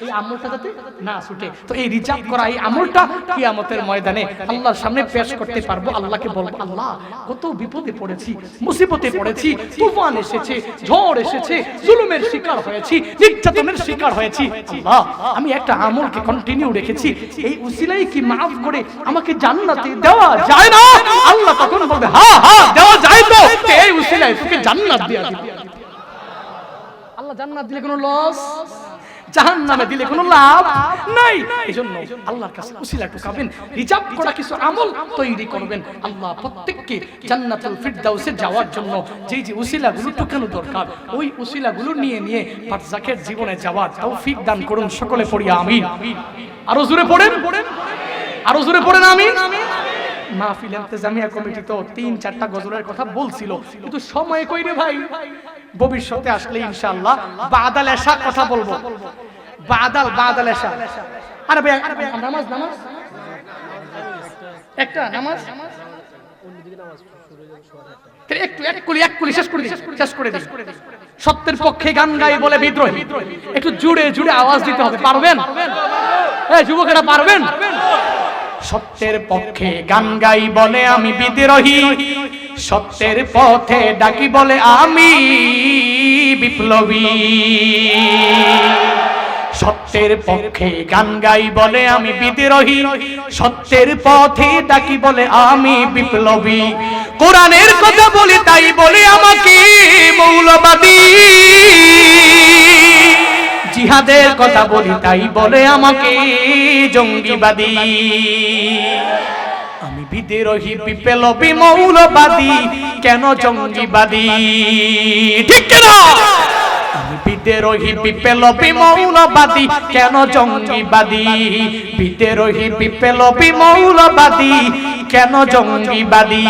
এই আমলটা যাতে না ছুটে। তো এই রিজার্ভ করা এই আমলটা কিয়ামতের ময়দানে আল্লাহর সামনে পেশ করতে পারবো। আল্লাহকে বলবো, আল্লাহ কত বিপদে পড়েছি, মুসিবতে পড়েছি, তুফান এসেছে, ঝড় এসেছে, জুলুমের শিকার হয়েছি, নির্যাতনের শিকার হয়েছি, আল্লাহ আমি একটা আমলকে কন্টিনিউ রেখেছি, এই উসিলাই কি মাফ করে আমাকে জান্নাতে দেওয়া যায় না? আল্লাহ তখন বলবে, হ্যাঁ হ্যাঁ দেওয়া যায়। তো এই উসিলায় তোকে জান্নাত দেয়া দিবে। আল্লাহ জান্নাত দিলে কোনো লস, জাহান্নামে দিলে কোনো লাভ নাই। এজন্য আল্লাহর কাছে উসিলা ঢুকাবেন, রিজার্ভ করা কিছু আমল তৈরি করবেন। আল্লাহ প্রত্যেককে জান্নাতুল ফিরদাউসে যাওয়ার জন্য যেই যে উসিলাগুলো ঢুকানো দরকার ওই উসিলাগুলো নিয়ে নিয়ে বারজাখের জীবনে যাওয়ার তৌফিক দান করুন। সকলে পড়ি আমিন। আরো জোরে পড়েন, আরো জোরে পড়েন আমিন। মাহফিল ইন্তেজামিয়া কমিটি তো ৩-৪টা গজলের কথা বলছিল, কিন্তু সময় কই রে ভাই। ভবিষ্যতে আসলে ইনশাআল্লাহ বাদাল এশা কথা বলবো, বাদাল এশা। আরে ভাই নামাজ একটা নামাজ একটু শেষ করে দিই। সত্যের পক্ষে গান গাই বলে বিদ্রোহী, একটু জুড়ে জুড়ে আওয়াজ দিতে হবে। পারবেন? এই যুবকেরা পারবেন? সত্যের পক্ষে গান গাই বলে আমি বিদ্রোহী, সত্যের পথে ডাকি বলে আমি বিপ্লবী। সত্যের পক্ষে গান গাই বলে আমি বিদ্রোহী, সত্যের পথে ডাকি বলে আমি বিপ্লবী। কোরআনের কথা বলি তাই বলি আমাকে মৌলবাদী, জিহাদের কথা বলি তাই বলে আমাকে জঙ্গিবাদী। আমি বিদ্রোহী বিপ্লবী মৌলবাদী, কেন জঙ্গিবাদী? ঠিক কিনা? আমি বিদ্রোহী বিপ্লবী মৌলবাদী, কেন জঙ্গিবাদী? বিদ্রোহী বিপ্লবী মৌলবাদী, কেন জঙ্গিবাদী?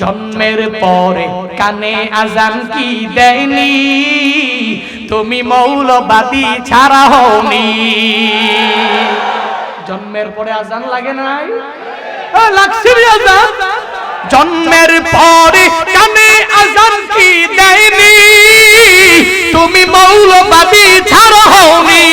জন্মের পরে কানে আজান কি দেয়নি, তুমি মৌলবাদী ছাড়া হওনি। জন্মের পরে আজান লাগে নাই? লাগছে আজান। জন্মের পরে কানে আজান কি দেয়নি, তুমি মৌলবাদী ছাড়া হওনি।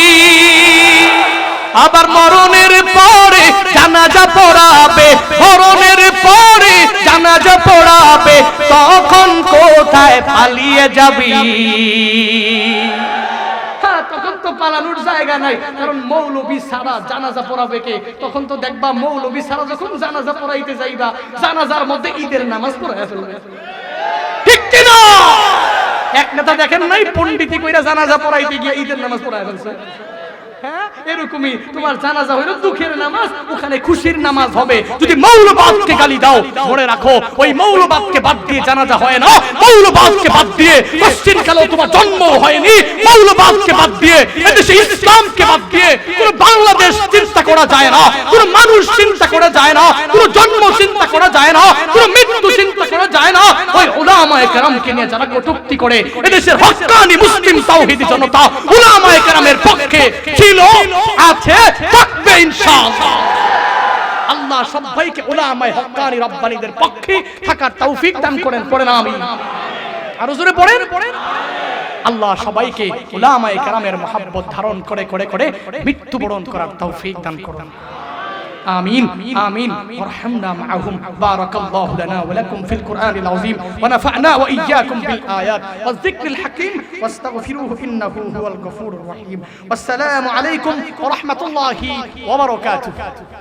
আবার মরণের পরে জানাজা পড়াবে, মরণের পরে জানাজা পড়াবে, তখন কোথায় পালিয়ে যাবি? তখন তো পালানোর জায়গা নাই, কারণ মৌলবী ছাড়া জানাজা পড়াবে কে? তখন তো দেখবা মৌলবী ছাড়া যখন জানাজা পড়াইতে যাইবা, জানাজার মধ্যে ঈদের নামাজ পড়াইয়া ফেলবে। ঠিক কিনা? এক নেতা দেখেন নাই পণ্ডিতি কইরা জানাজা পড়াইতে গিয়ে ঈদের নামাজ পড়াইয়া ফেলছে। হ্যাঁ, এরকমই তোমার জানাজা হইল দুঃখের নামাজ, ওখানে খুশির নামাজ হবে। যদি মৌলবাদকে গালি দাও, মনে রাখো ওই মৌলবাদকে বাদ দিয়ে জানাজা হয় না। মৌলবাদকে বাদ দিয়ে পশ্চিম কালেও তোমার জন্ম হয়নি। মৌলবাদকে বাদ দিয়ে এদেশে ইসলামকে বাদ দিয়ে কোন বাংলাদেশ চিন্তা করা যায় না, কোন মানুষ চিন্তা করা যায় না, কোন জন্ম চিন্তা করা যায় না, কোন মৃত্যু চিন্তা করা যায় না। ওই উলামায়ে কেরামকে নিয়ে যারা কটূক্তি করে, এদেশের হক্কানি মুসলিম তাওহীদি জনতা উলামায়ে কেরামের পক্ষে ছিল, আছে, থাকবে ইনশাআল্লাহ। আল্লাহ সবাইকে উলামায়ে হক্কানি রব্বানীদের পক্ষে থাকার তৌফিক দান করেন। পড়েন আমিন। আরো জোরে পড়েন। আল্লাহ সবাইকে উলামায়ে কেরামের মহব্বত ধারণ করে করে করে মৃত্যুবরণ করার তৌফিক দান করুন। آمين آمين وارحمنا معهم. بارك الله لنا ولكم في القرآن العظيم ونفعنا وإياكم بالآيات والذكر الحكيم واستغفروه إنه هو الغفور الرحيم. والسلام عليكم ورحمة الله وبركاته.